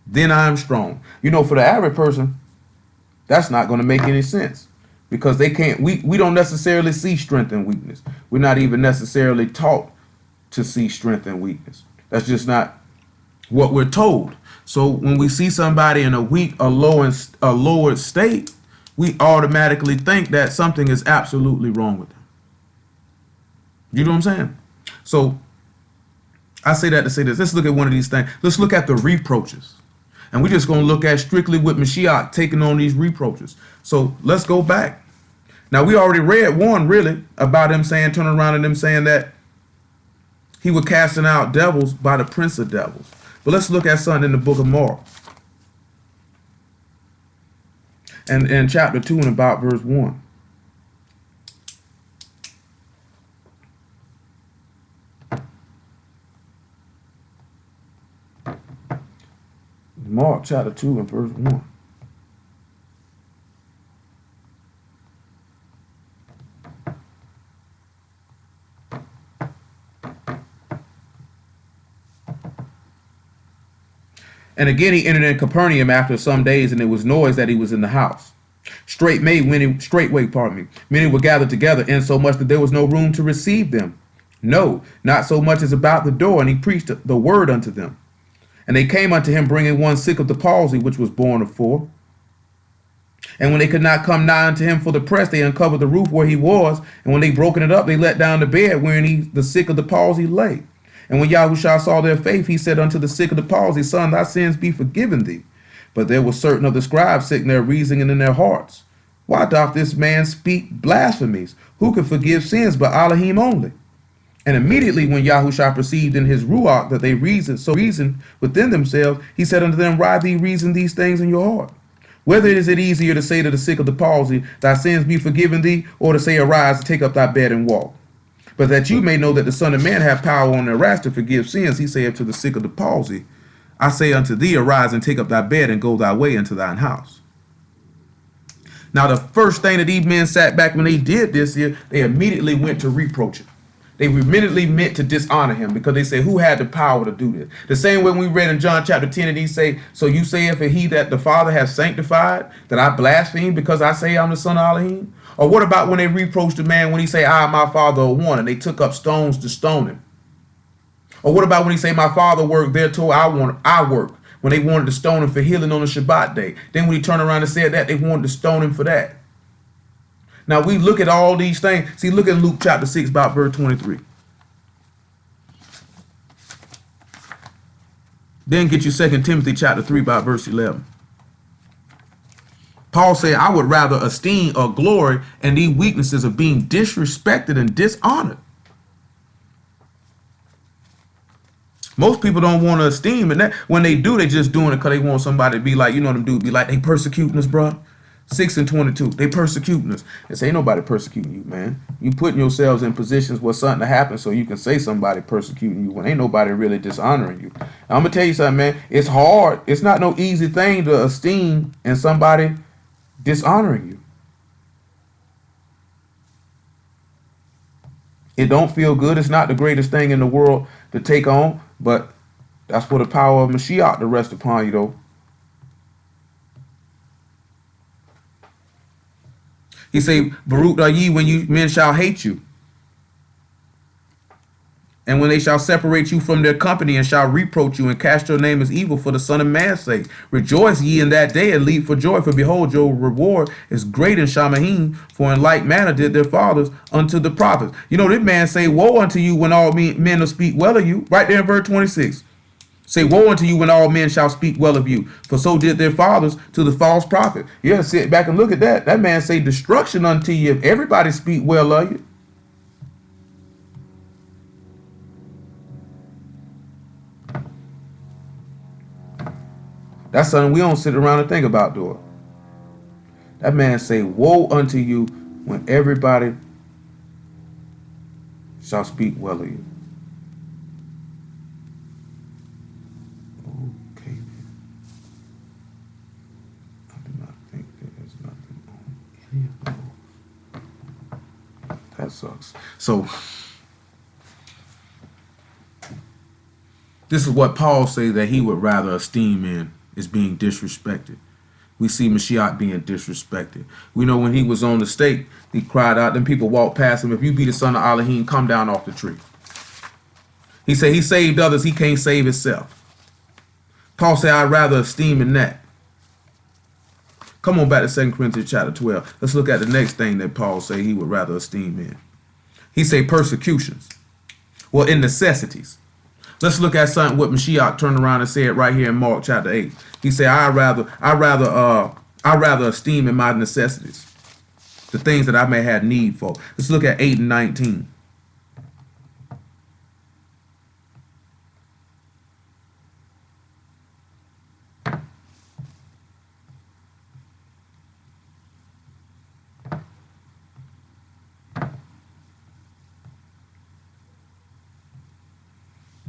then I am strong. You know, for the average person, that's not going to make any sense, because they can't. We don't necessarily see strength and weakness. We're not even necessarily taught to see strength and weakness. That's just not what we're told. So when we see somebody in a weak, a lowered state, we automatically think that something is absolutely wrong with them. You know what I'm saying? So I say that to say this. Let's look at one of these things. Let's look at the reproaches. And we're just going to look at strictly with Mashyiach taking on these reproaches. So let's go back. Now, we already read one, really, about him saying, turning around and him saying that he was casting out devils by the prince of devils. But let's look at something in the book of Mark. And in chapter 2 and about verse 1. Mark chapter 2 and verse 1. And again he entered in Capernaum after some days, and it was noise that he was in the house. Straightway, many were gathered together, insomuch that there was no room to receive them. No, not so much as about the door, and he preached the word unto them. And they came unto him, bringing one sick of the palsy, which was born of 4. And when they could not come nigh unto him for the press, they uncovered the roof where he was, and when they broken it up, they let down the bed wherein the sick of the palsy lay. And when Yahushua saw their faith, he said unto the sick of the palsy, Son, thy sins be forgiven thee. But there were certain of the scribes sitting there reasoning in their hearts, Why doth this man speak blasphemies? Who can forgive sins but Elohim only? And immediately when Yahushua perceived in his ruach that they reasoned within themselves, he said unto them, Why thee reason these things in your heart? Whether is it easier to say to the sick of the palsy, Thy sins be forgiven thee, or to say, Arise, take up thy bed and walk? But that you may know that the Son of Man hath power on the earth to forgive sins, he saith to the sick of the palsy, I say unto thee, Arise and take up thy bed and go thy way into thine house. Now the first thing that these men sat back when they did this here, they immediately went to reproach him. They immediately meant to dishonor him, because they say, who had the power to do this? The same way we read in John chapter 10, and he say, so you say if he that the Father has sanctified, that I blaspheme because I say I'm the son of Elohim? Or what about when they reproached the man when he say, I and my Father are one, and they took up stones to stone him? Or what about when he say, my Father worked, thereto I work, when they wanted to stone him for healing on the Shabbat day? Then when he turned around and said that, they wanted to stone him for that. Now we look at all these things. See, look at Luke chapter 6, about verse 23. Then get you 2 Timothy chapter 3, about verse 11. Paul said, I would rather esteem or glory in these weaknesses of being disrespected and dishonored. Most people don't want to esteem, and that when they do, they just doing it because they want somebody to be like, you know, them dudes be like, they persecuting us, bro. 6 and 22, they persecuting us. It's ain't nobody persecuting you, man. You putting yourselves in positions where something to happen so you can say somebody persecuting you when ain't nobody really dishonoring you. I'm gonna tell you something, man. It's hard. It's not no easy thing to esteem and somebody dishonoring you. It don't feel good. It's not the greatest thing in the world to take on, but that's for the power of Mashyiach to rest upon you, though. He say, Baruch are ye when you men shall hate you, and when they shall separate you from their company, and shall reproach you, and cast your name as evil for the Son of Man's sake. Rejoice ye in that day, and leap for joy, for behold, your reward is great in Shamahim, for in like manner did their fathers unto the prophets. You know, this man say, woe unto you when all men will speak well of you. Right there in verse 26. Say, woe unto you when all men shall speak well of you, for so did their fathers to the false prophet. You gotta sit back and look at that. That man say, destruction unto you if everybody speak well of you. That's something we don't sit around and think about doing. That man say, woe unto you when everybody shall speak well of you. Okay. I do not think there is nothing on any of those. That sucks. So, this is what Paul say that he would rather esteem in is being disrespected. We see Mashyiach being disrespected. We know when he was on the stake, he cried out, then people walked past him, if you be the son of Elohim, come down off the tree. He said he saved others, he can't save himself. Paul said, I'd rather esteem in that. Come on back to 2 Corinthians chapter 12. Let's look at the next thing that Paul say he would rather esteem in. He say persecutions. Well, in necessities. Let's look at something what Mashyiach turned around and said right here in Mark chapter 8. He said, I rather esteem in my necessities, the things that I may have need for. Let's look at 8 and 19.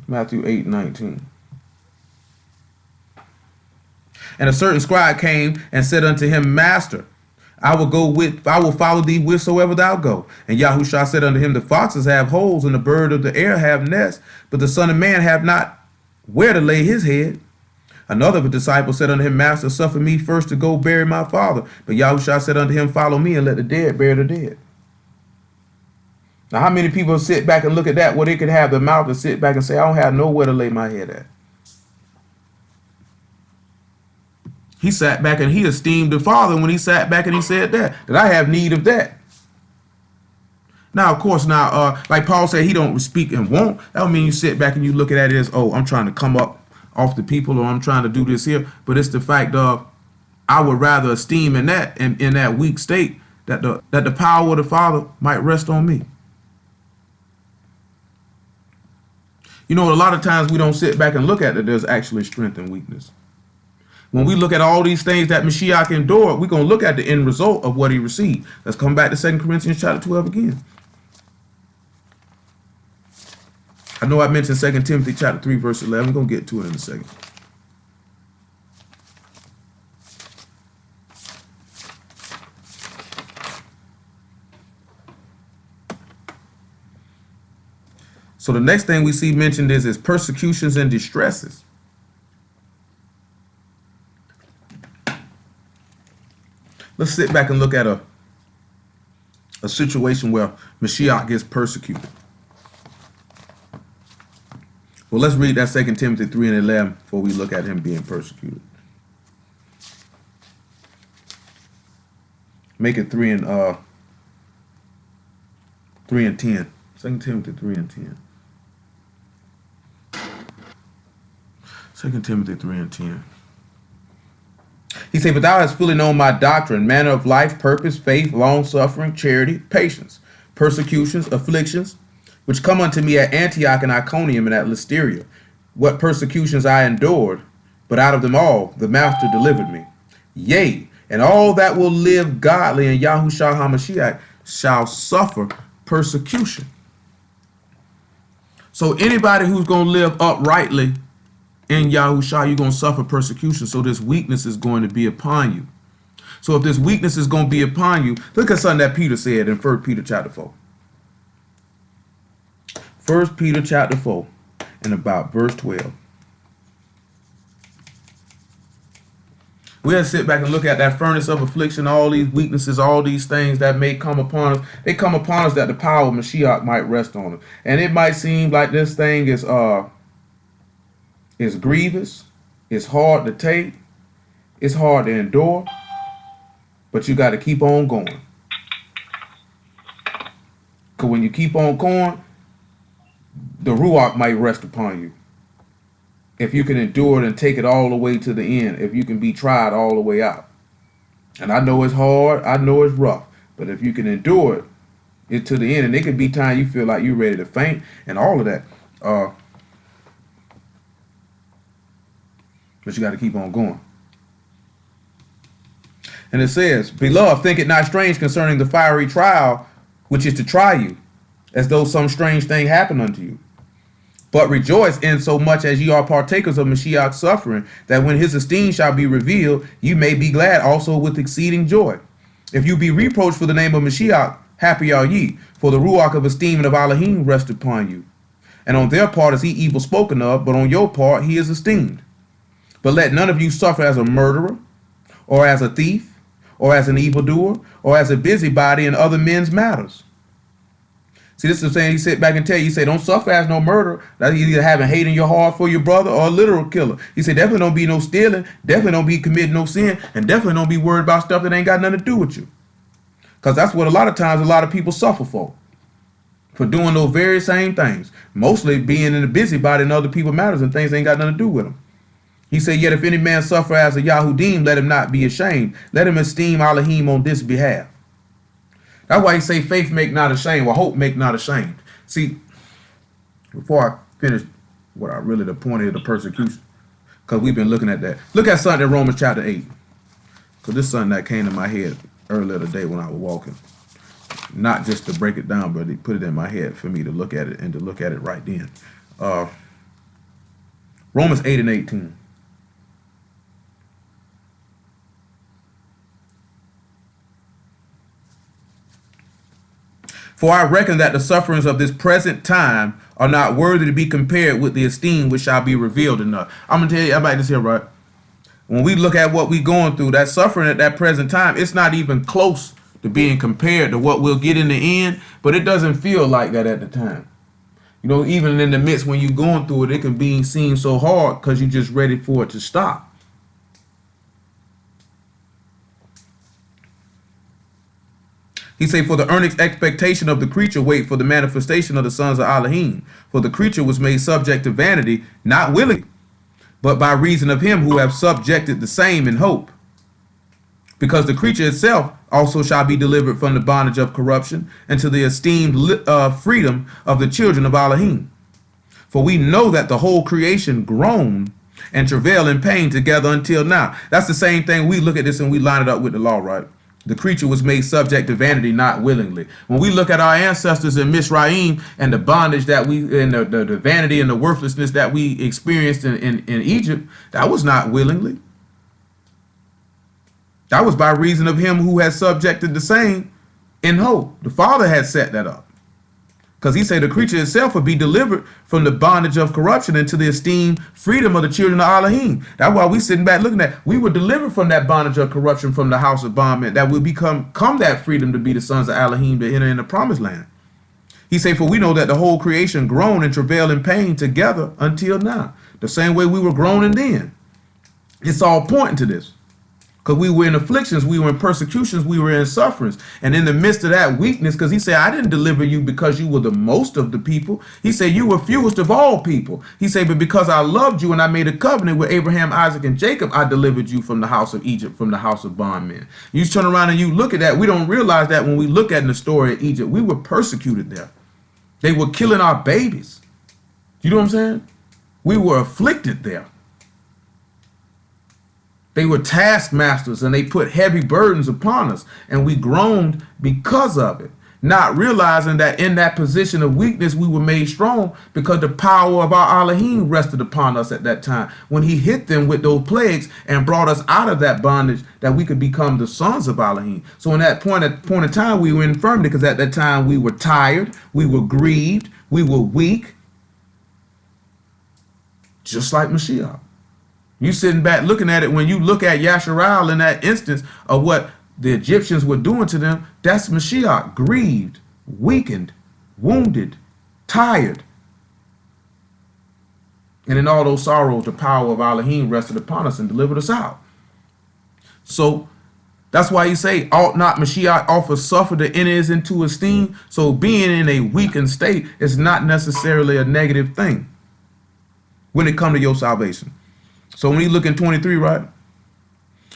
Matthew 8, 19. And a certain scribe came and said unto him, Master, I will follow thee whithersoever thou go. And Yahushua said unto him, the foxes have holes, and the bird of the air have nests, but the Son of Man have not where to lay his head. Another of the disciples said unto him, Master, suffer me first to go bury my father. But Yahushua said unto him, follow me, and let the dead bury the dead. Now, how many people sit back and look at that where they could have the mouth to sit back and say, I don't have nowhere to lay my head at? He sat back and he esteemed the Father when he sat back and he said that I have need of that. Now, of course, like Paul said, he don't speak and won't. That don't mean you sit back and you look at it as, oh, I'm trying to come up off the people, or I'm trying to do this here. But it's the fact of I would rather esteem in that, in that weak state, that the power of the Father might rest on me. You know, a lot of times we don't sit back and look at that there's actually strength and weakness. When we look at all these things that Mashyiach endured, we're going to look at the end result of what he received. Let's come back to 2 Corinthians chapter 12 again. I know I mentioned 2 Timothy chapter 3, verse 11. We're going to get to it in a second. So the next thing we see mentioned is persecutions and distresses. Let's sit back and look at a situation where Mashyiach gets persecuted. Well, let's read that 2 Timothy 3 and 11 before we look at him being persecuted. Make it 3 and 10. 2 Timothy 3 and 10. 2 Timothy 3 and 10. He said, but thou hast fully known my doctrine, manner of life, purpose, faith, long-suffering, charity, patience, persecutions, afflictions, which come unto me at Antioch and Iconium and at Lysteria, what persecutions I endured, but out of them all the master delivered me. Yea, and all that will live godly in Yahushua HaMashiach shall suffer persecution. So anybody who's going to live uprightly in Yahushua, you're going to suffer persecution. So this weakness is going to be upon you. So if this weakness is going to be upon you, look at something that Peter said in 1 Peter chapter 4. 1 Peter chapter 4 and about verse 12. We'll sit back and look at that furnace of affliction, all these weaknesses, all these things that may come upon us. They come upon us that the power of Mashyiach might rest on us. And it might seem like this thing is grievous, it's hard to take, it's hard to endure, but you got to keep on going. Because when you keep on going, the Ruach might rest upon you. If you can endure it and take it all the way to the end, if you can be tried all the way out. And I know it's hard, I know it's rough, but if you can endure it to the end, and it could be time you feel like you're ready to faint and all of that, but you got to keep on going. And it says, Beloved, think it not strange concerning the fiery trial, which is to try you, as though some strange thing happened unto you. But rejoice in so much as ye are partakers of Mashiach's suffering, that when his esteem shall be revealed, you may be glad also with exceeding joy. If you be reproached for the name of Mashiach, happy are ye, for the Ruach of esteem and of Elohim rest upon you. And on their part is he evil spoken of, but on your part he is esteemed. But let none of you suffer as a murderer, or as a thief, or as an evildoer, or as a busybody in other men's matters. See, this is saying he sit back and tell you, he say, don't suffer as no murderer. That's either having hate in your heart for your brother or a literal killer. He said, definitely don't be no stealing, definitely don't be committing no sin, and definitely don't be worried about stuff that ain't got nothing to do with you. Because that's what a lot of times a lot of people suffer for doing those very same things. Mostly being in the busybody in other people's matters and things ain't got nothing to do with them. He said, yet if any man suffer as a Yahudim, let him not be ashamed. Let him esteem Elohim on this behalf. That's why he say faith make not ashamed, or hope make not ashamed. See, before I finish what I really the point of the persecution, because we've been looking at that. Look at something in Romans chapter 8. Because this is something that came to my head earlier today when I was walking. Not just to break it down, but he put it in my head for me to look at it and to look at it right then. Romans 8 and 18. For I reckon that the sufferings of this present time are not worthy to be compared with the esteem which shall be revealed in us. I'm going to tell you about this here, right? When we look at what we're going through, that suffering at that present time, it's not even close to being compared to what we'll get in the end, but it doesn't feel like that at the time. You know, even in the midst when you're going through it, it can be seen so hard because you're just ready for it to stop. He say, for the earnest expectation of the creature wait for the manifestation of the sons of Elohim. For the creature was made subject to vanity, not willingly, but by reason of him who have subjected the same in hope. Because the creature itself also shall be delivered from the bondage of corruption and to the esteemed freedom of the children of Elohim. For we know that the whole creation groan and travail in pain together until now. That's the same thing. We look at this and we line it up with the law, right? The creature was made subject to vanity, not willingly. When we look at our ancestors in Mizraim and the bondage that we, and the vanity and the worthlessness that we experienced in Egypt, that was not willingly. That was by reason of him who has subjected the same in hope. The Father had set that up. Because he said the creature itself would be delivered from the bondage of corruption into the esteemed freedom of the children of Elohim. That's why we sitting back looking at, we were delivered from that bondage of corruption from the house of bondman, that will come that freedom to be the sons of Elohim to enter in the promised land. He said, for we know that the whole creation groan and travail in pain together until now. The same way we were groaning then. It's all pointing to this. Because we were in afflictions, we were in persecutions, we were in sufferings. And in the midst of that weakness, because he said, I didn't deliver you because you were the most of the people. He said, you were fewest of all people. He said, but because I loved you and I made a covenant with Abraham, Isaac, and Jacob, I delivered you from the house of Egypt, from the house of bondmen. You turn around and you look at that. We don't realize that when we look at the story of Egypt, we were persecuted there. They were killing our babies. You know what I'm saying? We were afflicted there. They were taskmasters and they put heavy burdens upon us, and we groaned because of it, not realizing that in that position of weakness we were made strong because the power of our Elohim rested upon us at that time when he hit them with those plagues and brought us out of that bondage, that we could become the sons of Elohim. So in that point in time we were in infirmity, because at that time we were tired, we were grieved, we were weak, just like Mashyiach. You sitting back looking at it, when you look at Yasharal in that instance of what the Egyptians were doing to them, that's Mashyiach, grieved, weakened, wounded, tired. And in all those sorrows, the power of Elohim rested upon us and delivered us out. So that's why you say, ought not Mashyiach offer suffer the enemies into esteem? So being in a weakened state is not necessarily a negative thing when it comes to your salvation. So when you look in 23, right?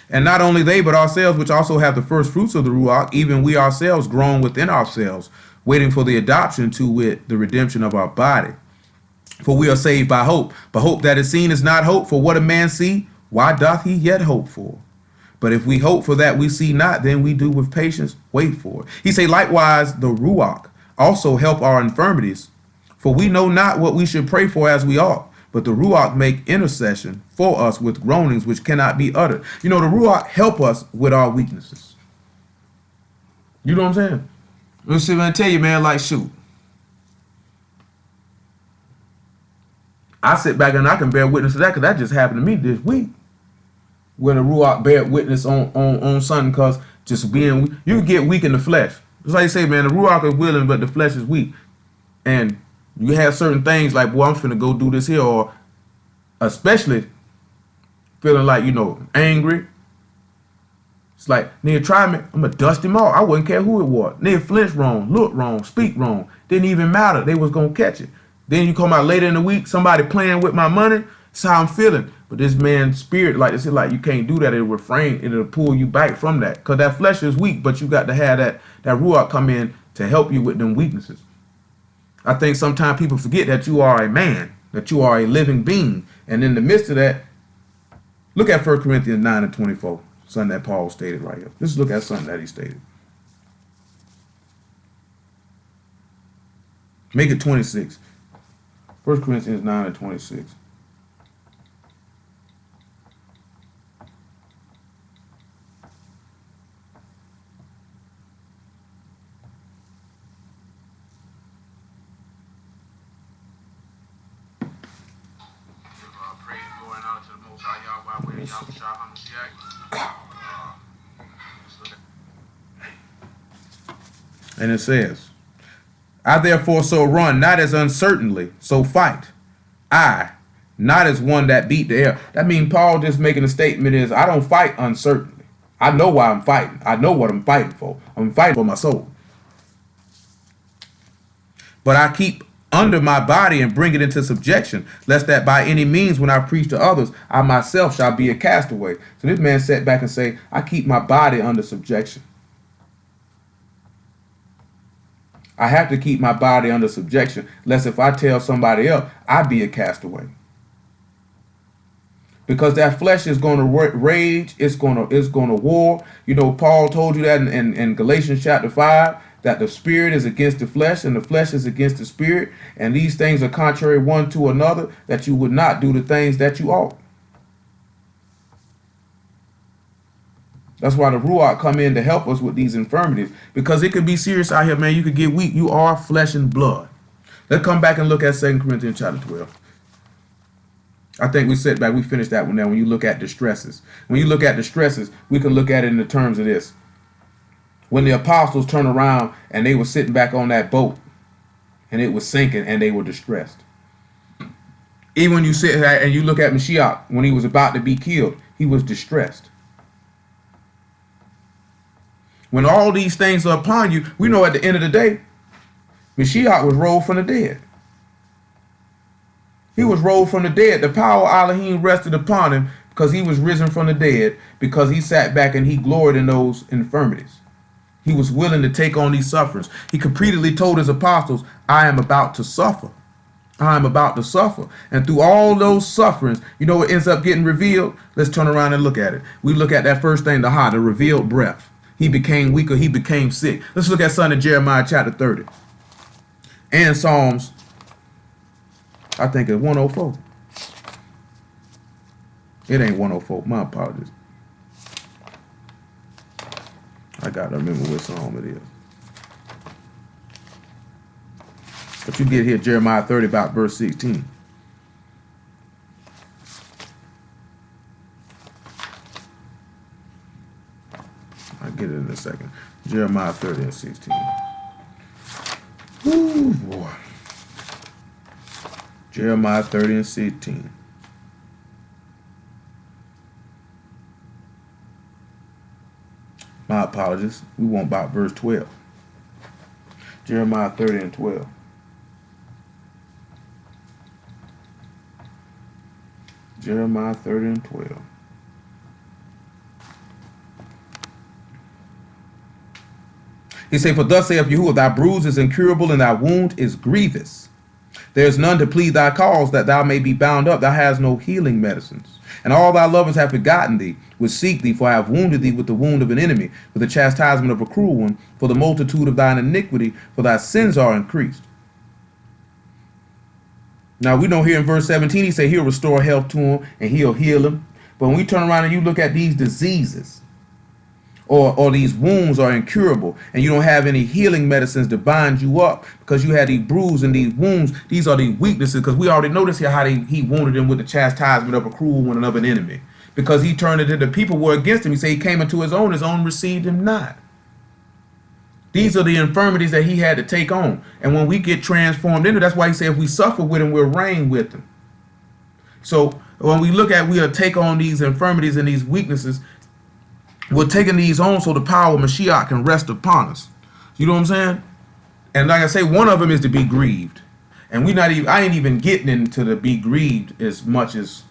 And not only they, but ourselves, which also have the first fruits of the Ruach, even we ourselves grown within ourselves, waiting for the adoption to wit, the redemption of our body. For we are saved by hope. But hope that is seen is not hope. For what a man see, why doth he yet hope for? But if we hope for that we see not, then we do with patience wait for it. He say, likewise, the Ruach also help our infirmities. For we know not what we should pray for as we ought. But the Ruach make intercession for us with groanings which cannot be uttered. You know, the Ruach help us with our weaknesses. You know what I'm saying? Let me see if I tell you, man, like, shoot. I sit back and I can bear witness to that, because that just happened to me this week. When the Ruach bear witness on something, because just being, you can get weak in the flesh. Just like you say, man, the Ruach is willing, but the flesh is weak. And you have certain things like, boy, I'm finna go do this here, or especially feeling like, you know, angry. It's like, nigga, try me, I'm gonna dust him off. I wouldn't care who it was. Nigga flinch wrong, look wrong, speak wrong. Didn't even matter. They was gonna catch it. Then you come out later in the week, somebody playing with my money. That's how I'm feeling. But this man's spirit, like this, is like you can't do that. It'll refrain, it'll pull you back from that. Because that flesh is weak, but you got to have that Ruach come in to help you with them weaknesses. I think sometimes people forget that you are a man, that you are a living being. And in the midst of that, look at 1 Corinthians 9 and 24, something that Paul stated right here. Let's look at something that he stated. Make it 26. 1 Corinthians 9 and 26. And it says, I therefore so run, not as uncertainly, so fight. I, not as one that beat the air. That means Paul just making a statement is, I don't fight uncertainly. I know why I'm fighting. I know what I'm fighting for. I'm fighting for my soul. But I keep under my body and bring it into subjection, lest that by any means when I preach to others, I myself shall be a castaway. So this man sat back and say, I keep my body under subjection. I have to keep my body under subjection, lest if I tell somebody else, I be a castaway. Because that flesh is going to rage, it's going to war. You know, Paul told you that in Galatians chapter 5, that the spirit is against the flesh and the flesh is against the spirit, and these things are contrary one to another, that you would not do the things that you ought. That's why the Ruach come in to help us with these infirmities, because it could be serious out here, man. You could get weak. You are flesh and blood. Let's come back and look at 2 Corinthians chapter 12. I think we set back, we finished that one now. When you look at distresses, we can look at it in the terms of this. When the apostles turned around and they were sitting back on that boat and it was sinking and they were distressed. Even when you sit and you look at Mashyiach, when he was about to be killed, he was distressed. When all these things are upon you, we know at the end of the day, Mashyiach was rolled from the dead. He was rolled from the dead. The power of Elohim rested upon him because he was risen from the dead, because he sat back and he gloried in those infirmities. He was willing to take on these sufferings. He repeatedly told his apostles, I am about to suffer. I'm about to suffer. And through all those sufferings, you know what ends up getting revealed? Let's turn around and look at it. We look at that first thing, the revealed breath. He became weaker. He became sick. Let's look at something in Jeremiah chapter 30. And Psalms, I think it's 104. It ain't 104. My apologies. I got to remember what psalm it is. But you get here, Jeremiah 30, about verse 16. I'll get it in a second. Jeremiah 30 and 16. Ooh, boy. Jeremiah 30 and 16. My apologies. We want about verse 12. Jeremiah 30 and 12. Jeremiah 30 and 12. He said, for thus saith Yahuwah, thy bruise is incurable and thy wound is grievous. There is none to plead thy cause, that thou may be bound up. Thou hast no healing medicines. And all thy lovers have forgotten thee, which seek thee, for I have wounded thee with the wound of an enemy, with the chastisement of a cruel one, for the multitude of thine iniquity, for thy sins are increased. Now we know here in verse 17, he said he'll restore health to him and he'll heal him. But when we turn around and you look at these diseases, or these wounds are incurable, and you don't have any healing medicines to bind you up because you had these bruises and these wounds, these are the weaknesses, because we already noticed here how he wounded him with the chastisement of a cruel one and of an enemy, because he turned it into people were against him. He said he came into his own received him not. These are the infirmities that he had to take on. And when we get transformed into, that's why he said if we suffer with him, we'll reign with him. So when we look at, we'll take on these infirmities and these weaknesses, we're taking these on so the power of Mashyiach can rest upon us. You know what I'm saying? And like I say, one of them is to be grieved. And I ain't even getting into the be grieved as much as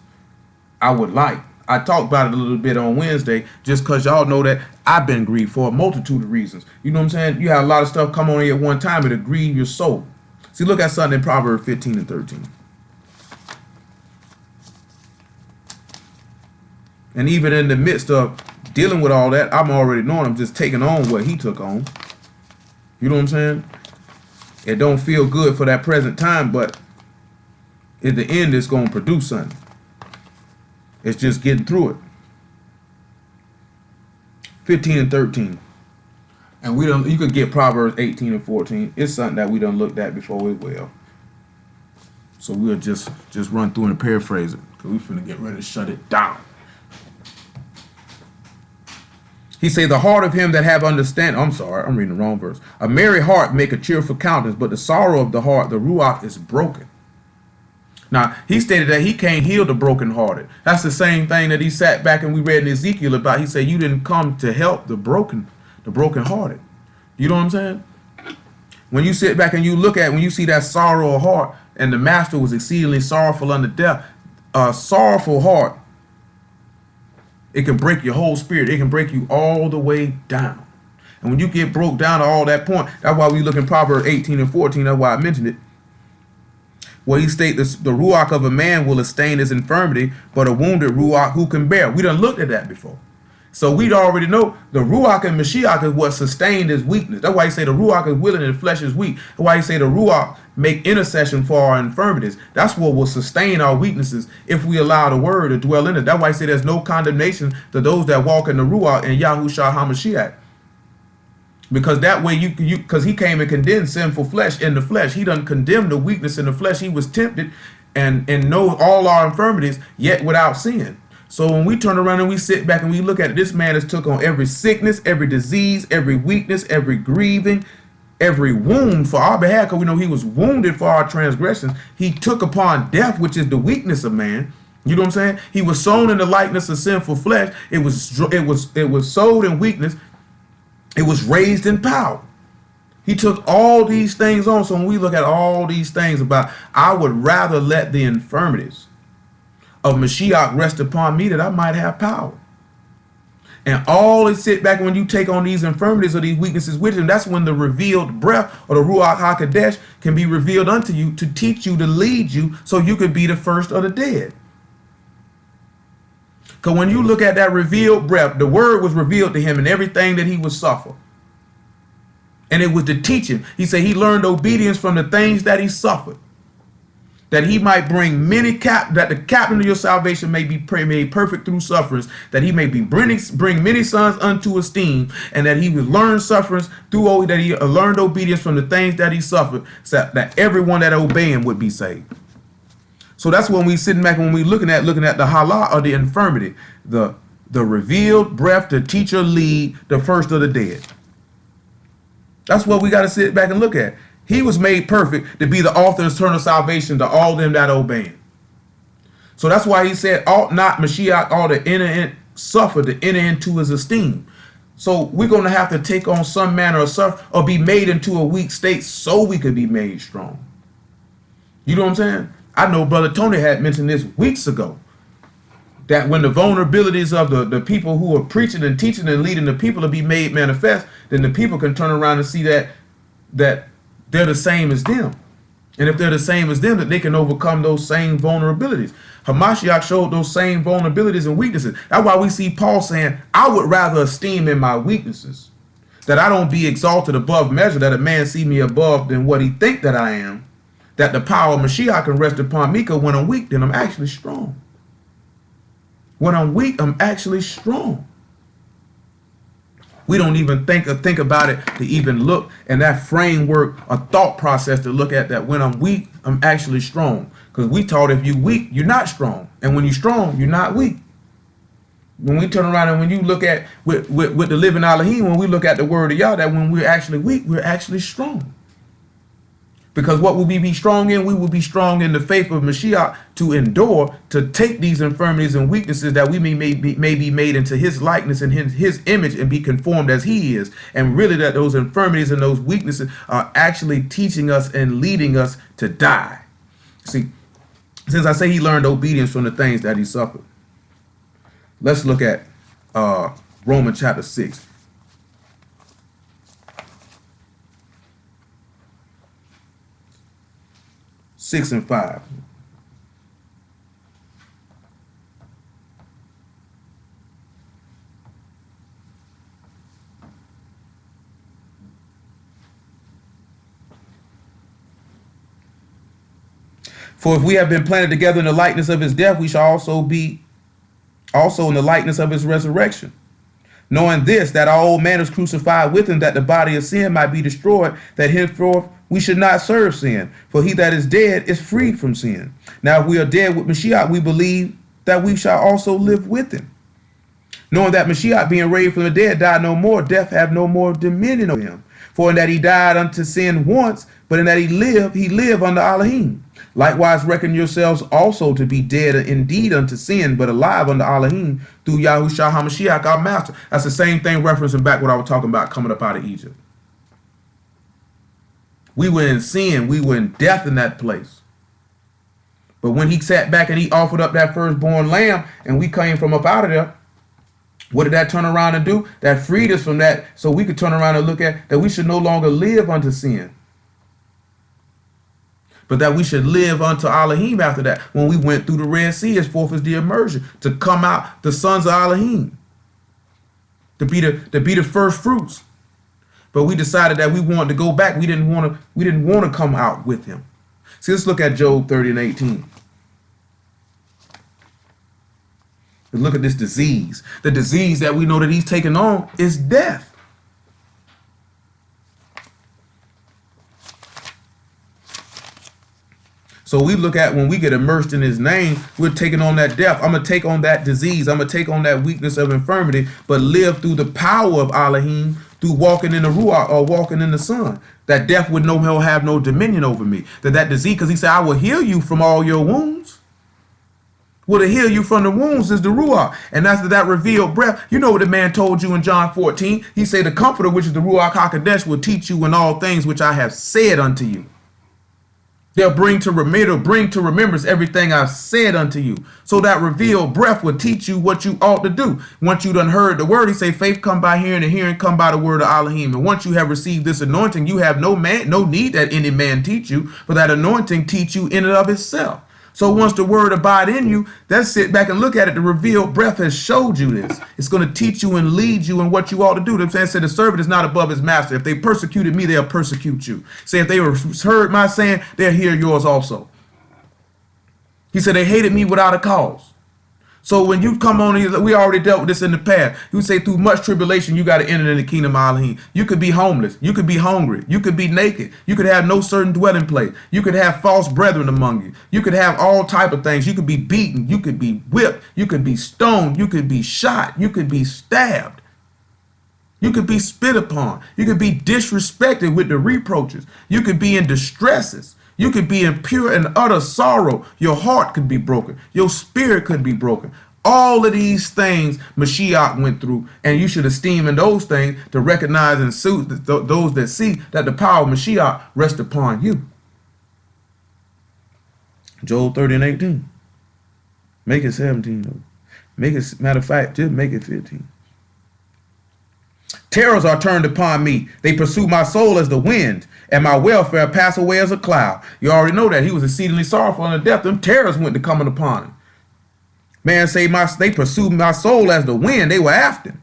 I would like. I talked about it a little bit on Wednesday, just because y'all know that I've been grieved for a multitude of reasons. You know what I'm saying? You have a lot of stuff come on here at one time, it'll grieve your soul. See, look at something in Proverbs 15 and 13. And even in the midst of dealing with all that, I'm already knowing I'm just taking on what he took on. You know what I'm saying? It don't feel good for that present time, but at the end, it's going to produce something. It's just getting through it. 15 and 13. And you could get Proverbs 18 and 14. It's something that we done looked at before as well. So we'll just run through and paraphrase it, because we finna get ready to shut it down. He say, the heart of him that have understanding. I'm sorry, I'm reading the wrong verse. A merry heart make a cheerful countenance, but the sorrow of the heart, the ruach, is broken. Now, he stated that he can't heal the brokenhearted. That's the same thing that he sat back and we read in Ezekiel about. He said, you didn't come to help the brokenhearted. You know what I'm saying? When you sit back and you look at, when you see that sorrow of heart, and the master was exceedingly sorrowful unto death, a sorrowful heart, it can break your whole spirit. It can break you all the way down. And when you get broke down to all that point, that's why we look in Proverbs 18 and 14. That's why I mentioned it. Where he states the ruach of a man will sustain his infirmity, but a wounded ruach who can bear. We done looked at that before. So we'd already know the ruach and Mashyiach is what sustained his weakness. That's why he say the ruach is willing and the flesh is weak. That's why he say the ruach make intercession for our infirmities. That's what will sustain our weaknesses if we allow the word to dwell in it. That's why he say there's no condemnation to those that walk in the ruach and Yahushua HaMashiach. Because that way because he came and condemned sinful flesh in the flesh. He done condemned the weakness in the flesh. He was tempted and know all our infirmities, yet without sin. So when we turn around and we sit back and we look at it, this man has took on every sickness, every disease, every weakness, every grieving, every wound for our behalf, because we know he was wounded for our transgressions. He took upon death, which is the weakness of man. You know what I'm saying? He was sown in the likeness of sinful flesh. It was sowed in weakness. It was raised in power. He took all these things on. So when we look at all these things about, I would rather let the infirmities of Mashyiach rest upon me that I might have power. And all it sit back when you take on these infirmities or these weaknesses with him, that's when the revealed breath or the Ruach HaKodesh can be revealed unto you to teach you, to lead you, so you could be the first of the dead. Because when you look at that revealed breath, the word was revealed to him and everything that he would suffer. And it was to teach him. He said he learned obedience from the things that he suffered, that he might bring that the captain of your salvation may be made perfect through sufferings, that he may bring many sons unto esteem, and that he would learn sufferings that he learned obedience from the things that he suffered, so that everyone that obey him would be saved. So that's when we sitting back, when we looking at the hala or the infirmity, the revealed breath to teach or lead the first of the dead. That's what we got to sit back and look at. He was made perfect to be the author of eternal salvation to all them that obey him. So that's why he said, ought not Mashyiach all to suffer to enter into his esteem. So we're going to have to take on some manner of suffer or be made into a weak state so we could be made strong. You know what I'm saying? I know Brother Tony had mentioned this weeks ago, that when the vulnerabilities of the people who are preaching and teaching and leading the people to be made manifest, then the people can turn around and see that they're the same as them. And if they're the same as them, that they can overcome those same vulnerabilities. Mashyiach showed those same vulnerabilities and weaknesses. That's why we see Paul saying, I would rather esteem in my weaknesses, that I don't be exalted above measure, that a man see me above than what he think that I am, that the power of Mashyiach can rest upon me, because when I'm weak, then I'm actually strong. When I'm weak, I'm actually strong. We don't even think about it to even look in that framework, a thought process to look at that. When I'm weak, I'm actually strong. Because we taught if you're weak, you're not strong. And when you're strong, you're not weak. When we turn around and when you look at with the living Elohim, when we look at the word of Yah, that when we're actually weak, we're actually strong. Because what will we be strong in? We will be strong in the faith of Mashyiach to endure, to take these infirmities and weaknesses that we may be made into his likeness and his image and be conformed as he is. And really that those infirmities and those weaknesses are actually teaching us and leading us to die. See, since I say he learned obedience from the things that he suffered, let's look at Romans chapter 6. 6 and 5. For if we have been planted together in the likeness of his death, we shall also be in the likeness of his resurrection. Knowing this, that our old man is crucified with him, that the body of sin might be destroyed, that henceforth we should not serve sin. For he that is dead is freed from sin. Now if we are dead with Mashyiach, we believe that we shall also live with him. Knowing that Mashyiach, being raised from the dead, died no more, death have no more dominion over him. For in that he died unto sin once, but in that he lived unto Elohim. Likewise reckon yourselves also to be dead indeed unto sin, but alive unto Elohim through Yahushua HaMashiach our master. That's the same thing referencing back what I was talking about coming up out of Egypt. We were in sin, we were in death in that place. But when he sat back and he offered up that firstborn lamb and we came from up out of there, what did that turn around and do? That freed us from that, so we could turn around and look at that we should no longer live unto sin, but that we should live unto Elohim after that. When we went through the Red Sea as forth as the immersion, to come out the sons of Elohim, to be the first fruits. But we decided that we wanted to go back. We didn't want to come out with him. See, let's look at Job 30 and 18. But look at this disease. The disease that we know that he's taken on is death. So we look at when we get immersed in his name, we're taking on that death. I'm going to take on that disease. I'm going to take on that weakness of infirmity, but live through the power of Elohim, through walking in the Ruach or walking in the Son. That death would have no dominion over me. That disease, because he said, I will heal you from all your wounds. Well, to heal you from the wounds is the Ruach. And after that revealed breath, you know what the man told you in John 14. He said, the Comforter, which is the Ruach HaKodesh, will teach you in all things which I have said unto you. They'll bring to remembrance everything I've said unto you. So that revealed breath will teach you what you ought to do. Once you done heard the word, he say, faith come by hearing, and hearing come by the word of Elohim. And once you have received this anointing, you have no need that any man teach you, for that anointing teach you in and of itself. So once the word abide in you, let's sit back and look at it. The revealed breath has showed you this. It's going to teach you and lead you in what you ought to do. The said the servant is not above his master. If they persecuted me, they'll persecute you. Say if they heard my saying, they'll hear yours also. He said they hated me without a cause. So when you come on, we already dealt with this in the past. You say through much tribulation, you got to enter in the kingdom of Elohim. You could be homeless. You could be hungry. You could be naked. You could have no certain dwelling place. You could have false brethren among you. You could have all type of things. You could be beaten. You could be whipped. You could be stoned. You could be shot. You could be stabbed. You could be spit upon. You could be disrespected with the reproaches. You could be in distresses. You could be in pure and utter sorrow. Your heart could be broken. Your spirit could be broken. All of these things Mashyiach went through, and you should esteem in those things to recognize and suit those that see that the power of Mashyiach rests upon you. Joel 30 and 18. Make it 17 though. Make it, matter of fact, just make it 15. Terrors are turned upon me. They pursue my soul as the wind, and my welfare pass away as a cloud. You already know that. He was exceedingly sorrowful unto death. Them terrors went to coming upon him. Man say, they pursued my soul as the wind. They were after him.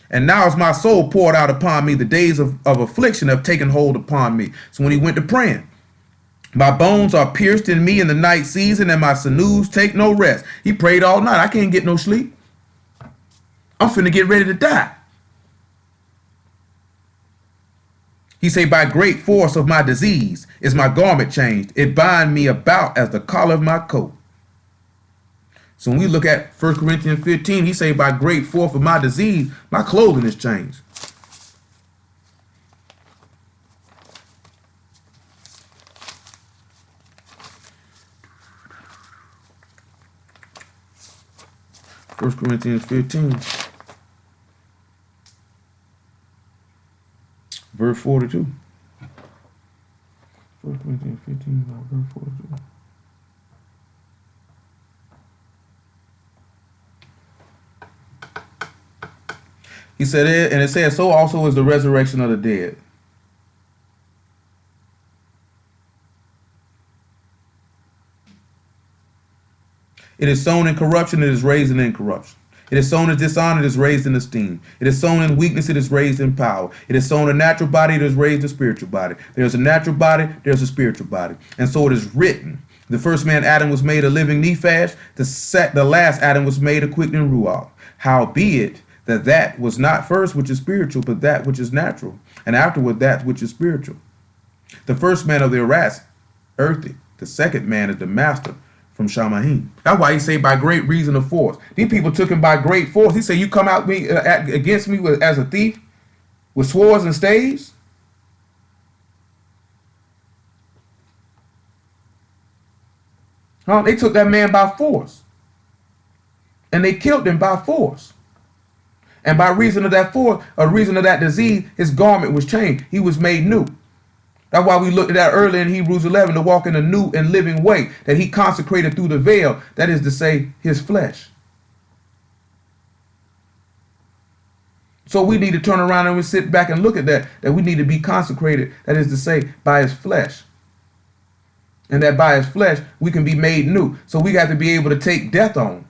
And now is my soul poured out upon me. The days of affliction have taken hold upon me. So when he went to praying, my bones are pierced in me in the night season, and my sinews take no rest. He prayed all night. I can't get no sleep. I'm finna get ready to die. He say, by great force of my disease is my garment changed. It bind me about as the collar of my coat. So when we look at 1 Corinthians 15, he say, by great force of my disease, my clothing is changed. First Corinthians 15. Verse 42. 1 Corinthians 15, verse 42. He said it, and it says, so also is the resurrection of the dead. It is sown in corruption, it is raised in incorruption. It is sown in dishonor, it is raised in esteem. It is sown in weakness, it is raised in power. It is sown a natural body, it is raised a spiritual body. There's a natural body, there's a spiritual body. And so it is written. The first man, Adam, was made a living nephash. The last Adam was made a quickening ruach. Howbeit, that was not first which is spiritual, but that which is natural. And afterward, that which is spiritual. The first man of the arras, earthy. The second man is the master, from Shamahim. That's why he say by great reason of force. These people took him by great force. He said, you come out against me as a thief with swords and staves? They took that man by force. And they killed him by force. And by reason of that force, or reason of that disease, his garment was changed. He was made new. That's why we looked at that earlier in Hebrews 11, to walk in a new and living way that he consecrated through the veil. That is to say, his flesh. So we need to turn around and we sit back and look at that we need to be consecrated. That is to say, by his flesh. And that by his flesh, we can be made new. So we got to be able to take death on.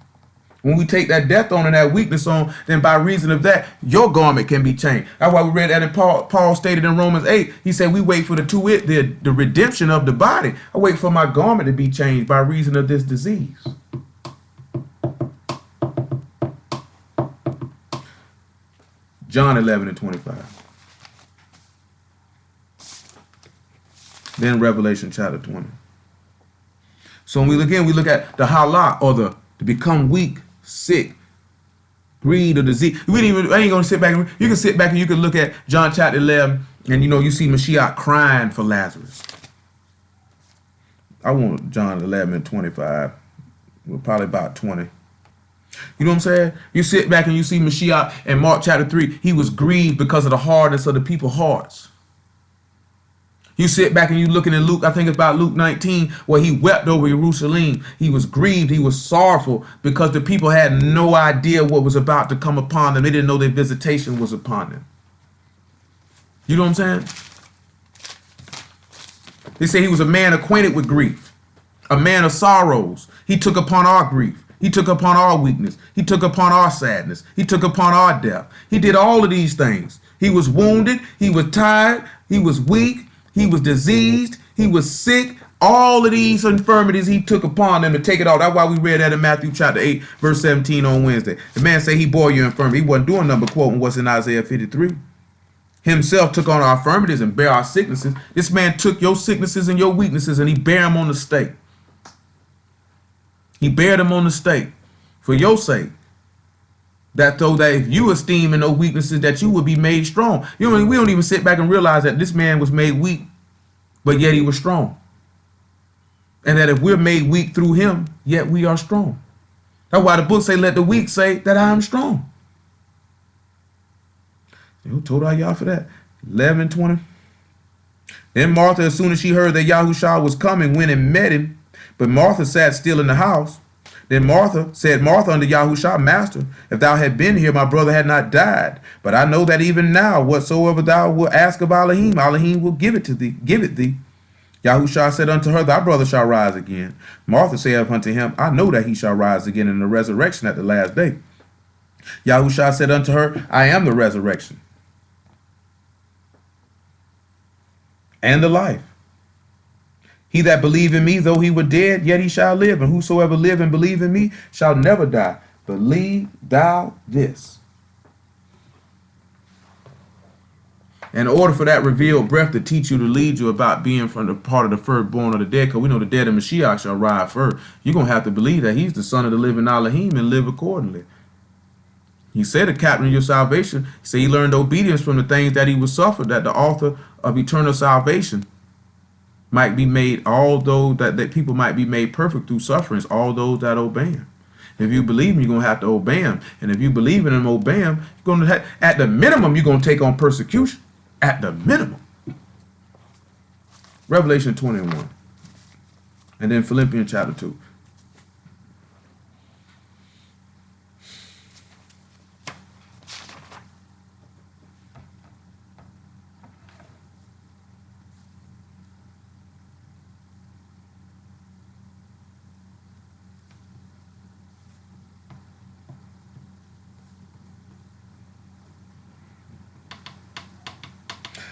When we take that death on and that weakness on, then by reason of that, your garment can be changed. That's why we read that in Paul stated in Romans 8. He said, we wait for the redemption of the body. I wait for my garment to be changed by reason of this disease. John 11 and 25. Then Revelation chapter 20. So when we look at the halak, or to become weak, sick, greed, or disease. I ain't gonna sit back. You can sit back and you can look at John chapter 11, and you see Mashyiach crying for Lazarus. I want John 11 and 25. We're probably about 20. You know what I'm saying? You sit back and you see Mashyiach in Mark chapter 3. He was grieved because of the hardness of the people's hearts. You sit back and you looking at Luke, I think it's about Luke 19, where he wept over Jerusalem. He was grieved. He was sorrowful because the people had no idea what was about to come upon them. They didn't know their visitation was upon them. You know what I'm saying? They say he was a man acquainted with grief, a man of sorrows. He took upon our grief. He took upon our weakness. He took upon our sadness. He took upon our death. He did all of these things. He was wounded. He was tired. He was weak. He was diseased. He was sick. All of these infirmities he took upon him to take it all. That's why we read that in Matthew chapter 8, verse 17 on Wednesday. The man said he bore your infirmity. He wasn't doing nothing but quoting what's in Isaiah 53. Himself took on our infirmities and bare our sicknesses. This man took your sicknesses and your weaknesses and he bare them on the stake. He bare them on the stake for your sake. That though that if you esteem in those weaknesses that you would be made strong. You know, we don't even sit back and realize that this man was made weak, but yet he was strong. And that if we're made weak through him, yet we are strong. That's why the book say, let the weak say that I am strong. Who told y'all for that? 11:20. Then Martha, as soon as she heard that Yahushua was coming, went and met him. But Martha sat still in the house. Then said Martha unto Yahushua, Master, if thou had been here, my brother had not died. But I know that even now, whatsoever thou wilt ask of Elohim, Elohim will give it thee. Yahushua said unto her, thy brother shall rise again. Martha saith unto him, I know that he shall rise again in the resurrection at the last day. Yahushua said unto her, I am the resurrection and the life. He that believe in me, though he were dead, yet he shall live. And whosoever live and believe in me shall never die. Believe thou this. In order for that revealed breath to teach you, to lead you about being from the part of the firstborn of the dead, because we know the dead in Mashyiach shall rise first, you're going to have to believe that he's the son of the living Elohim and live accordingly. He said, the captain of your salvation, he said he learned obedience from the things that he was suffered, that the author of eternal salvation might be made, although that people might be made perfect through sufferings, all those that obey him. If you believe him, you're going to have to obey him. And if you believe in him, obey him, you're going to have, at the minimum, you're going to take on persecution. At the minimum. Revelation 21. And then Philippians chapter 2.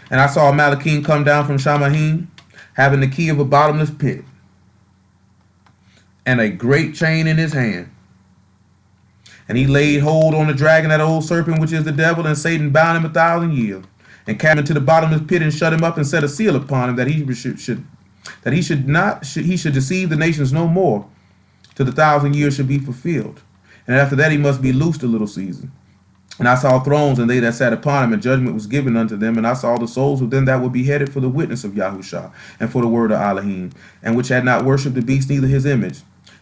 And I saw Malachim come down from Shamahim, having the key of a bottomless pit, and a great chain in his hand. And he laid hold on the dragon, that old serpent, which is the devil, and Satan bound him 1,000 years, and cast him into the bottomless pit, and shut him up, and set a seal upon him, that he should deceive the nations no more, till the 1,000 years should be fulfilled. And after that he must be loosed a little season. And I saw thrones, and they that sat upon them, and judgment was given unto them. And I saw the souls of them that were beheaded for the witness of Yahushua, and for the word of Elohim, and which had not worshipped the beast, neither his image,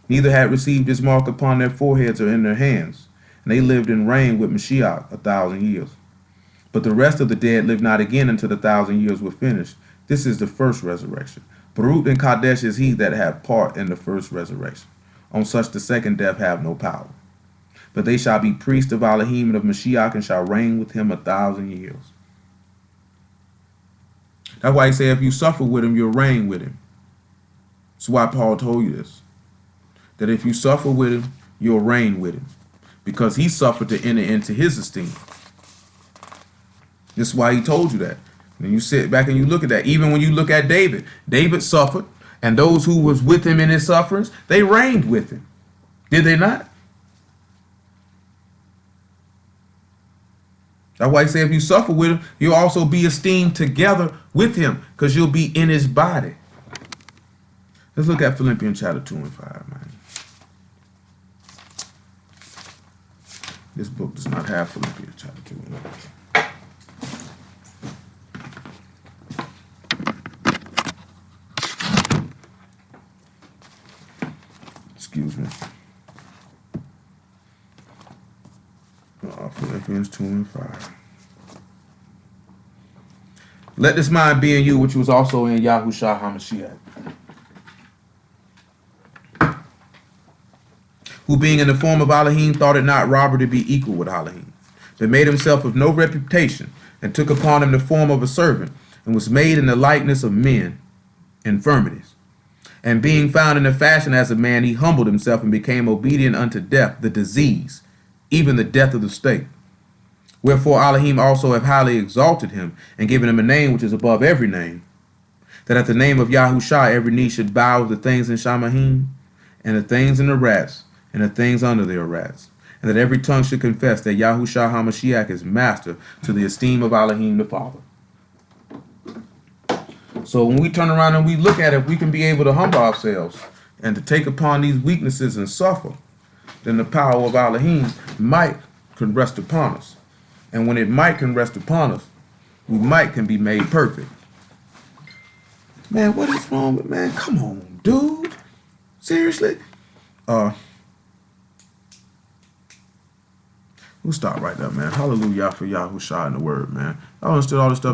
neither had received his mark upon their foreheads or in their hands. And they lived and reigned with Mashyiach 1,000 years. But the rest of the dead lived not again until the 1,000 years were finished. This is the first resurrection. Baruch and Kadesh is he that have part in the first resurrection. On such the second death have no power. But they shall be priests of Elohim and of Mashyiach, and shall reign with him 1,000 years. That's why he said if you suffer with him, you'll reign with him. That's why Paul told you this. That if you suffer with him, you'll reign with him. Because he suffered to enter into his esteem. This is why he told you that. And you sit back and you look at that. Even when you look at David, David suffered, and those who was with him in his sufferings, they reigned with him. Did they not? That's why he said if you suffer with him, you'll also be esteemed together with him, because you'll be in his body. Let's look at Philippians chapter 2 and 5, man. This book does not have Philippians chapter 2 and 5. Excuse me. Philippians 2 and 5. Let this mind be in you, which was also in Yahushua HaMashiach, who being in the form of Elohim thought it not robbery to be equal with Elohim, but made himself of no reputation, and took upon him the form of a servant, and was made in the likeness of men, infirmities. And being found in the fashion as a man, he humbled himself and became obedient unto death, the disease, even the death of the stake. Wherefore Elohim also have highly exalted him, and given him a name which is above every name, that at the name of Yahushua every knee should bow of the things in Shamahim, and the things in the rats, and the things under the rats, and that every tongue should confess that Yahushua HaMashiach is master, to the esteem of Elohim the Father. So when we turn around and we look at it, we can be able to humble ourselves and to take upon these weaknesses and suffer. Then the power of Elohim might can rest upon us. And when it might can rest upon us, we might can be made perfect. Man, what is wrong with, man? Come on, dude. Seriously? We'll stop right there, man. Hallelujah for Yahushua and the word, man. I understood all this stuff, man.